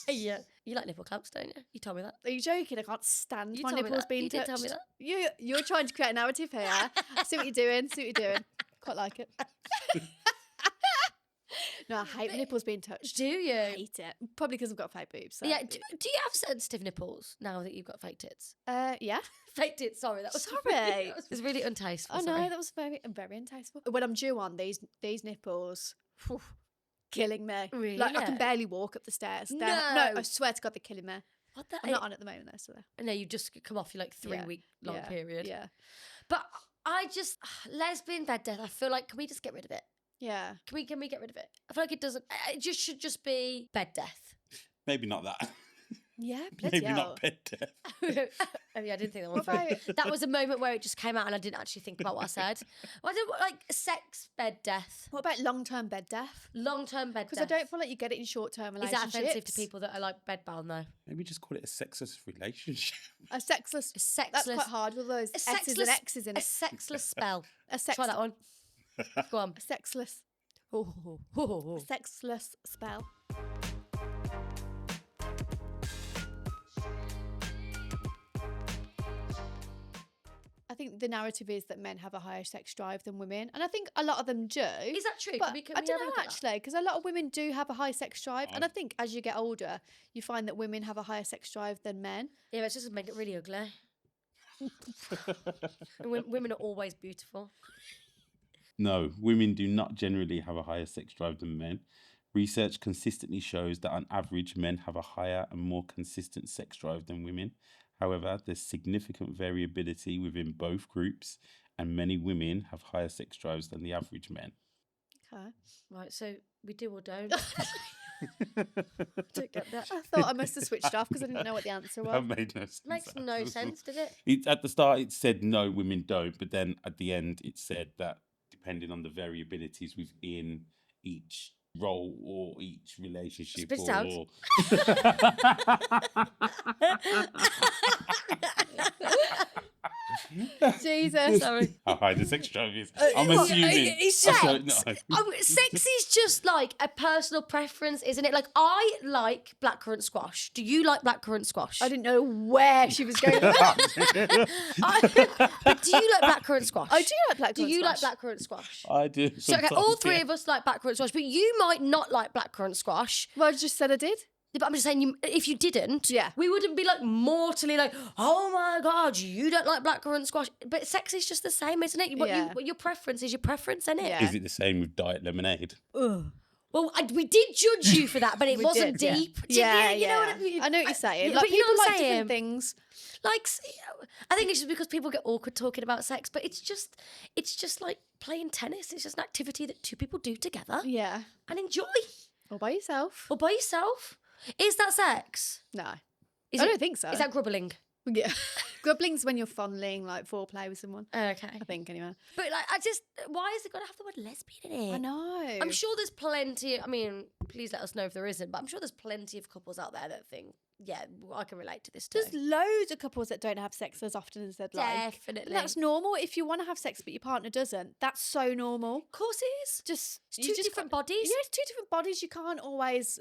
Yeah. You like nipple clamps, don't you? You told me that. Are you joking? I can't stand You my told me nipples that. being You did touched. tell me that. You're trying to create a narrative here. See what you're doing. Quite like it. No, I hate nipples being touched. Do you? I hate it. Probably because I've got fake boobs. So. Yeah. Do you have sensitive nipples now that you've got fake tits? Yeah. Fake tits. Sorry, that was Sorry. Really, that was really untasteful. Oh sorry. no, that was very, very untasteful. When I'm due on these nipples, whew, killing me. Really? Like I can barely walk up the stairs. No, I swear to God, they're killing me. What the? I'm not on at the moment though, so there. No, you just come off your like 3-week long period. Yeah. But I just lesbian bed death. I feel like, can we just get rid of it? Yeah. Can we get rid of it? I feel like it doesn't. It just should just be bed death. Maybe not that. Yeah, bloody Maybe hell. not bed death. I mean, I didn't think that one What through. about- That was a moment where it just came out and I didn't actually think about what I said. Well, I did like sex bed death, What about long-term bed death? long-term bed death. Because I don't feel like you get it in short-term Is relationships. that offensive to people that are like bedbound though? Maybe just call it a sexless relationship. A sexless. A sexless. That's quite hard with those A S's and sexless- X's in A it. sexless spell. A sex. Try that one. Go on. A sexless. Oh. Sexless spell. I think the narrative is that men have a higher sex drive than women, and I think a lot of them do. Is that true? But Can we I have don't a know look at that? actually, because a lot of women do have a high sex drive, and I think as you get older, you find that women have a higher sex drive than men. Yeah, but it's just make it really ugly. Women are always beautiful. No, women do not generally have a higher sex drive than men. Research consistently shows that on average, men have a higher and more consistent sex drive than women. However, there's significant variability within both groups, and many women have higher sex drives than the average men. Okay. Right, so we do or don't. Don't get that. I thought I must have switched off because I didn't know what the answer was. That made no sense. Makes no sense, did it? At the start, it said no, women don't, but then at the end, it said that depending on the variabilities within each role or each relationship, Spit it out. Jesus. Sorry. How high the sex drive is. I'm What? assuming. It's I sex. don't know. Sex is just like a personal preference, isn't it? Like, I like blackcurrant squash. Do you like blackcurrant squash? I didn't know where she was going with that. But do you like blackcurrant squash? I do like blackcurrant Do you squash. like blackcurrant squash? I do. So, okay, all three of us like blackcurrant squash, but you might not like blackcurrant squash. Well, I just said I did. But I'm just saying, if you didn't, Yeah. we wouldn't be like mortally like, oh my God, you don't like blackcurrant squash. But sex is just the same, isn't it? What your preference is your preference, isn't it? Yeah. Is it the same with diet lemonade? Ugh. Well, we did judge you for that, but it We wasn't did, yeah. deep. Yeah, you know what I mean? I know what you're saying. Yeah, Like, but you know people what I'm like saying? different things. Like, I think it's just because people get awkward talking about sex, but it's just like playing tennis. It's just an activity that two people do together Yeah. and enjoy, All by yourself. or by yourself. Is that sex? No. Is I it- don't think so. Is that grubbling? Yeah. Grubbling's when you're fondling, like foreplay with someone. Okay. I think, anyway. But like, why has it got to have the word lesbian in it? I know. I'm sure there's plenty. I mean, please let us know if there isn't. But I'm sure there's plenty of couples out there that think, yeah, I can relate to this too. There's loads of couples that don't have sex as often as they'd like. Definitely. And that's normal. If you want to have sex but your partner doesn't, that's so normal. Of course it is. Just It's you two just different can't- bodies. Yeah, it's two different bodies. You can't always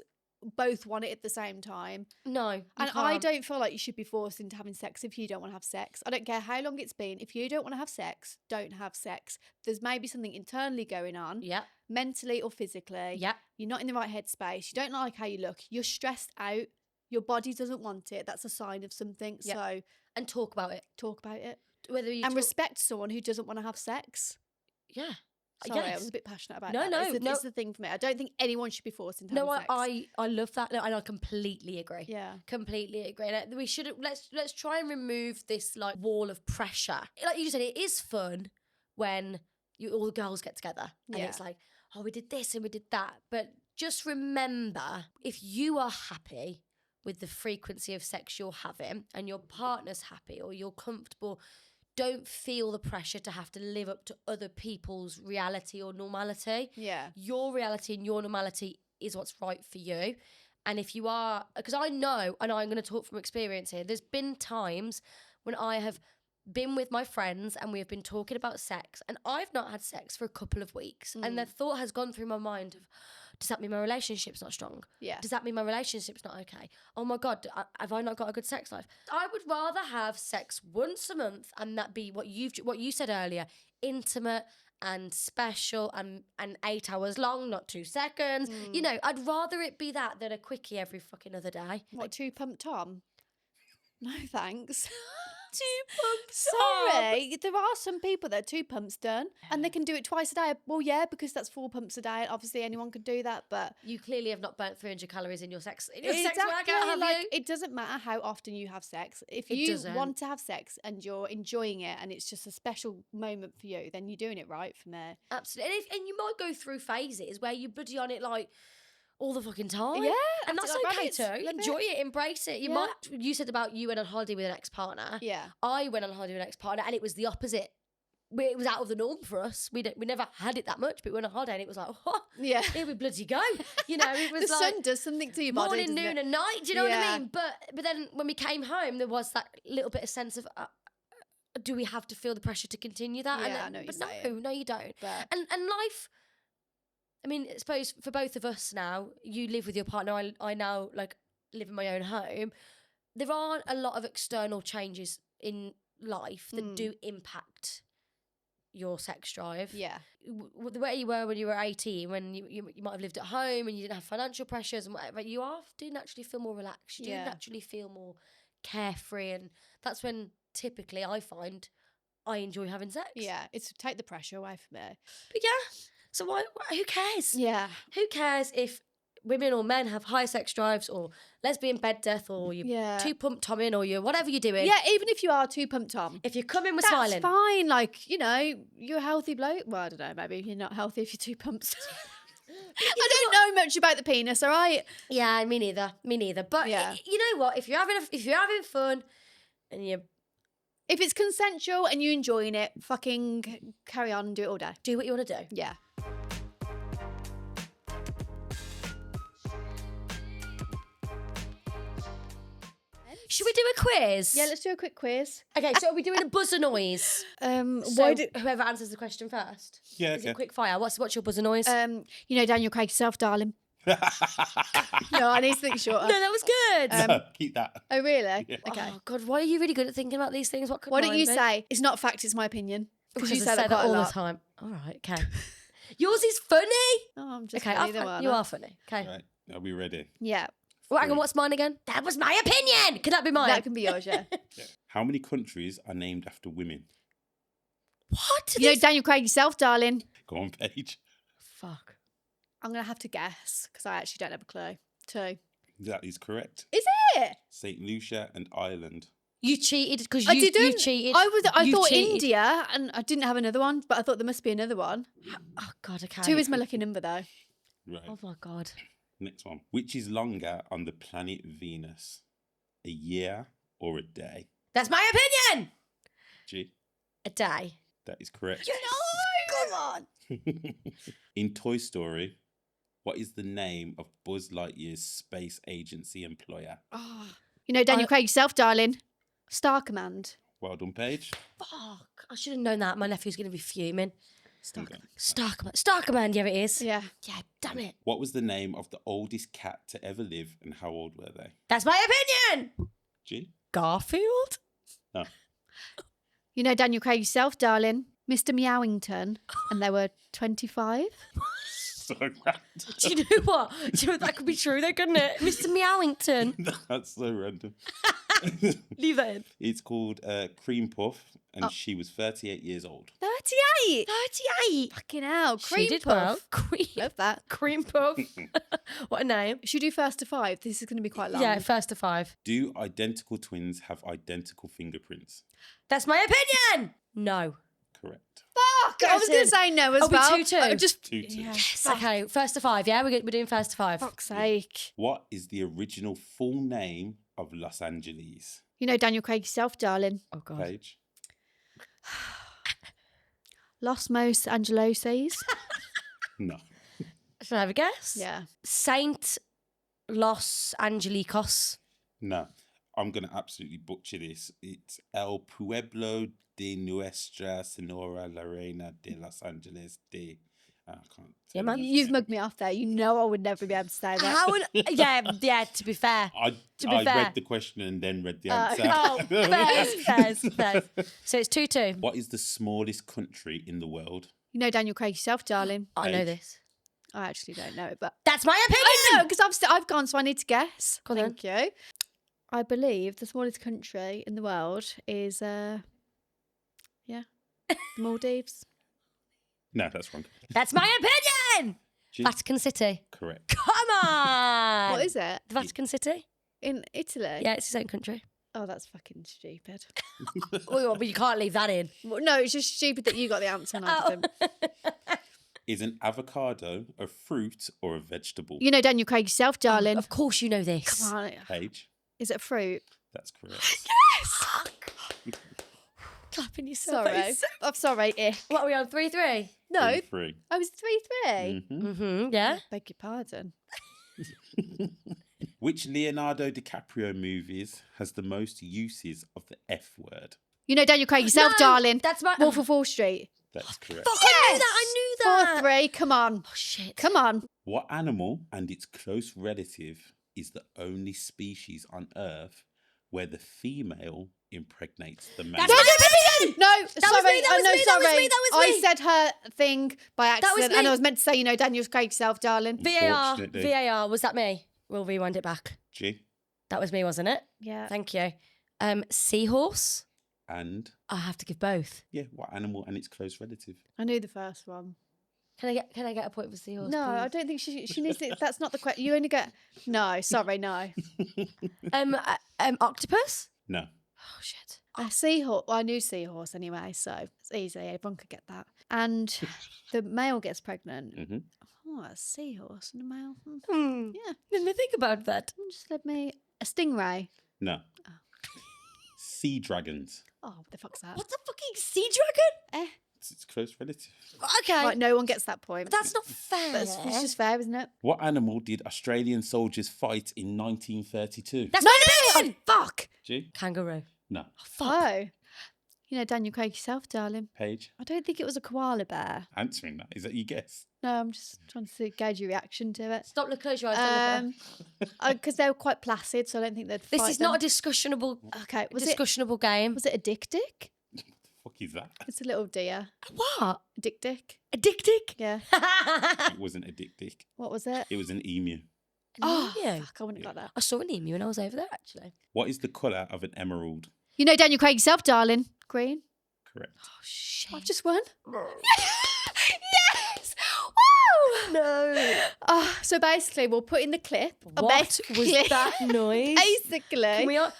both want it at the same time. No, you And I can't. don't feel like you should be forced into having sex if you don't want to have sex. I don't care how long it's been. If you don't want to have sex, don't have sex. There's maybe something internally going on, Yeah, mentally or physically. yeah. You're not in the right headspace. You don't like how you look. You're stressed out. Your body doesn't want it. That's a sign of something. Yeah. So And talk about it. talk about it. Whether you And talk- respect someone who doesn't want to have sex. Yeah. Sorry, I Yes. was a bit passionate about No, that. no, It's the thing for me. I don't think anyone should be forced into No, having sex. I love that. No, and I completely agree. Yeah. Completely agree. And we should let's try and remove this like wall of pressure. Like you just said, it is fun when all the girls get together and Yeah. it's like, oh, we did this and we did that. But just remember, if you are happy with the frequency of sex you're having and your partner's happy or you're comfortable, don't feel the pressure to have to live up to other people's reality or normality. Yeah. Your reality and your normality is what's right for you. And if you are, because I know, and I'm going to talk from experience here, there's been times when I have been with my friends and we have been talking about sex and I've not had sex for a couple of weeks. And the thought has gone through my mind of, does that mean my relationship's not strong? Yeah. Does that mean my relationship's not okay? Oh my God, have I not got a good sex life? I would rather have sex once a month and that be what you said earlier, intimate and special and 8 hours long, not 2 seconds. You know, I'd rather it be that than a quickie every fucking other day. What, two pump Tom? No, thanks. 2 pumps. Sorry, there are some people that are 2 pumps done and they can do it twice a day. Well, yeah, because that's 4 pumps a day. And obviously, anyone can do that, but You clearly have not burnt 300 calories in your sex workout, have like you? it doesn't matter how often you have sex. If It you doesn't. want to have sex and you're enjoying it and it's just a special moment for you, then you're doing it right for me. Absolutely. And you might go through phases where you're bloody on it like all the fucking time. Yeah, And that's like okay rabbits. too. Love Enjoy it, embrace it. Yeah. You said about you went on holiday with an ex-partner. Yeah. I went on holiday with an ex-partner and it was the opposite. It was out of the norm for us. We never had it that much, but we went on holiday and it was like, oh, Yeah. here we bloody go. You know, it was The like sun does something to your body. morning, doesn't noon, it? and night. Do you know what I Yeah. mean? But then when we came home, there was that little bit of sense of, do we have to feel the pressure to continue that? Yeah, I know what but you're saying. no, you don't. But And life, I mean, I suppose for both of us now, you live with your partner, I now like live in my own home. There aren't a lot of external changes in life that do impact your sex drive. yeah. The way you were when you were 18, when you might have lived at home and you didn't have financial pressures and whatever, you do naturally feel more relaxed. You do Yeah. naturally feel more carefree. And that's when typically I find I enjoy having sex. Yeah. It's to take the pressure away from me. But yeah, so who cares? Yeah. Who cares if women or men have high sex drives or lesbian bed death or you Yeah. 2 pump tomming or you whatever you're doing? Yeah, even if you are 2 pump Tom. If you come in with That's smiling. fine. Like, you know, you're a healthy bloke. Well, I don't know. Maybe you're not healthy if you're 2 pumps. I don't know much about the penis, all right? Yeah, me neither. But Yeah. you know what? If you're having fun and you If it's consensual and you're enjoying it, fucking carry on and do it all day. do what you want to do. Yeah. Should we do a quiz? Yeah, let's do a quick quiz. Okay, so are we doing a buzzer noise? Why So did whoever answers the question first. Yeah, Is okay. it quick fire? What's your buzzer noise? you know Daniel Craig yourself, darling? No, I need to think shorter. no, that was good. No, keep that. Oh really? Yeah. Okay. Oh God, why are you really good at thinking about these things? What could Why don't mine you be? say it's not fact, it's my opinion? Because you I say that quite a all lot. the time. All right, okay. Yours is funny. Oh, I'm just Okay, funny, though, aren't you I? are funny. Okay. Right, are we ready? Yeah, Well, hang on, what's mine again? That was my opinion. Could that be mine? that can be yours. Yeah. Yeah. How many countries are named after women? What? You know Daniel Craig yourself, darling? Go on, Paige. Fuck. I'm gonna have to guess because I actually don't have a clue. 2. That is correct. Is it? St. Lucia and Ireland. You cheated because I you didn't. cheated. I You thought cheated. India, and I didn't have another one, but I thought there must be another one. Oh God, okay. 2 is my lucky number though. Right. Oh my God. Next one. Which is longer on the planet Venus? A year or a day? That's my opinion. G. A day. That is correct. Come on. In Toy Story, what is the name of Buzz Lightyear's space agency employer? Oh. You know Daniel Craig yourself, darling? Star Command. Well done, Paige. Fuck. I should have known that. My nephew's going to be fuming. Star Okay. Command. Star Command, yeah, it is. Yeah. Yeah, damn it. What was the name of the oldest cat to ever live and how old were they? That's my opinion. G? Garfield? No. You know Daniel Craig yourself, darling? Mr. Meowington. And they were 25. So random. Do you know what? Do you know what? That could be true though, couldn't it? Mr. Meowington. That's so random. Leave that in. It's called Cream Puff, and she was 38 years old. 38. 38. Fucking hell. Cream She did puff. well. Cream, Love that. cream puff. What a name. Should we do first to 5? This is going to be quite long. Yeah, first to 5. Do identical twins have identical fingerprints? That's my opinion. No. Correct. Fuck! I was going to say no as Are we well. 2-2? Just 2-2. Yeah. Yes. Fuck. Okay, first to 5. Yeah, we're doing first to 5. Fuck's sake. What is the original full name of Los Angeles? You know Daniel Craig yourself, darling? Oh God. Paige? Los Mos Angeloses. No. Should I have a guess? Yeah. Saint Los Angelicos. No. I'm going to absolutely butcher this. It's El Pueblo de Nuestra Senora La Reina de Los Angeles de... I can't. Yeah, man. You've mugged me off there. You know I would never be able to say that. How? Yeah. To be fair. I To be fair. read the question and then read the answer. Fairs. So it's 2-2. What is the smallest country in the world? You know Daniel Craig yourself, darling? I know Paige. this. I actually don't know it, but That's my opinion. I know because I've gone, so I need to guess. Go on then. Thank you. I believe the smallest country in the world is, the Maldives. No, that's wrong. That's my opinion. G? Vatican City. Correct. Come on. What is it? The Vatican City? In Italy? Yeah, it's his own country. Oh, that's fucking stupid. Well, but you can't leave that in. Well, no, it's just stupid that you got the answer and I didn't. Is an avocado a fruit or a vegetable? You know Daniel Craig yourself, darling. Of course you know this. Come on. Paige? Is it a fruit? That's correct. Clapping yourself. Sorry. I'm sorry. What are we on? 3-3? No, 3. I was 3-3. Mhm. Yeah. Beg your pardon. Which Leonardo DiCaprio movies has the most uses of the F word? You know Daniel Craig yourself, No, darling. that's my- Wolf of Wall Street. That's correct. Fuck, I knew that. 4-3. Come on. Oh, shit. Come on. What animal and its close relative is the only species on Earth where the female impregnates the male? That's my opinion. No, was sorry. me, that was no, me, that was sorry. me, that was I me. said her thing by was accident and me. I was meant to say, you know, Daniel Craig yourself, darling. VAR. Unfortunately. VAR. Was that me? We'll rewind it back. G. That was me, wasn't it? Yeah. Thank you. Seahorse. And, I have to give both. yeah, what animal and its close relative? I knew the first one. Can I get a point for seahorse? No, I please? don't think she needs to. That's not the question. You only get. No, sorry, no. Octopus. No. Oh shit. A seahorse. Well, I knew seahorse anyway, so it's easy. Everyone could get that. And the male gets pregnant. hmm Oh, a seahorse and a male. Yeah. Let me think about that. Just let me. A stingray. No. Sea dragons. Oh, what the fuck's that? What's a fucking sea dragon? It's close relative. Okay. Right, no one gets that point. That's not fair. It's just fair, isn't it? What animal did Australian soldiers fight in 1932? That's No, my no, opinion. fuck. G? Kangaroo. No. Oh. You know Daniel Craig yourself, darling. Page? I don't think it was a koala bear. Answering that. Is that your guess? No, I'm just trying to gauge your reaction to it. Stop, close your eyes. Don't look at her. Because they were quite placid, so I don't think they'd This fight is not a them. discussionable, Okay, discussionable game. was it a dick? What the fuck is that? It's a little deer. What? A dick. A dick? Yeah. It wasn't a dick. What was it? It was an emu. Oh, emu. fuck, I wouldn't have got that. I saw an emu when I was over there, actually. What is the colour of an emerald? You know Daniel Craig yourself, darling. Green. Correct. Oh, shit. I've just won. Yes! Woo! No. So basically, we'll put in the clip. What was that noise? Basically. Can we all...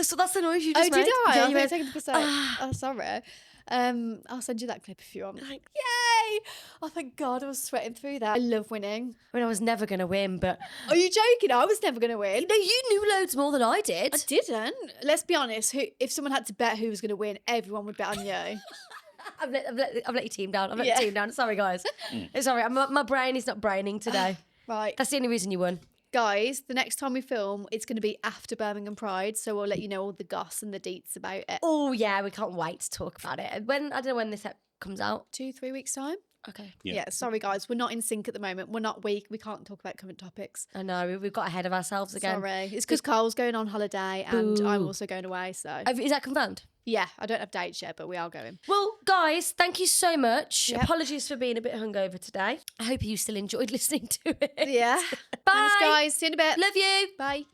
So that's the noise you just Oh, made? did I? Yeah, I you was went, taking the piss out. Oh, sorry. I'll send you that clip if you want. like, Yay! Oh, thank God, I was sweating through that. I love winning. I mean, I was never going to win, but... Are you joking? I was never going to win. No, you knew loads more than I did. I didn't. Let's be honest. If someone had to bet who was going to win, everyone would bet on you. I've let your team down. I've let Yeah. your team down. Sorry, guys. Sorry, my brain is not braining today. Right. That's the only reason you won. Guys, the next time we film, it's going to be after Birmingham Pride, so we'll let you know all the goss and the deets about it. Oh, yeah, we can't wait to talk about it. I don't know when this comes out. 2-3 weeks' time? Okay. Yeah, sorry guys, we're not in sync at the moment. We're not weak. We can't talk about current topics. I know, we've got ahead of ourselves again. Sorry. It's because Carl's going on holiday and Boo. I'm also going away, so... Is that confirmed? Yeah, I don't have dates yet, but we are going. Well, guys, thank you so much. Yep. Apologies for being a bit hungover today. I hope you still enjoyed listening to it. Yeah. Bye. Thanks, guys. See you in a bit. Love you. Bye.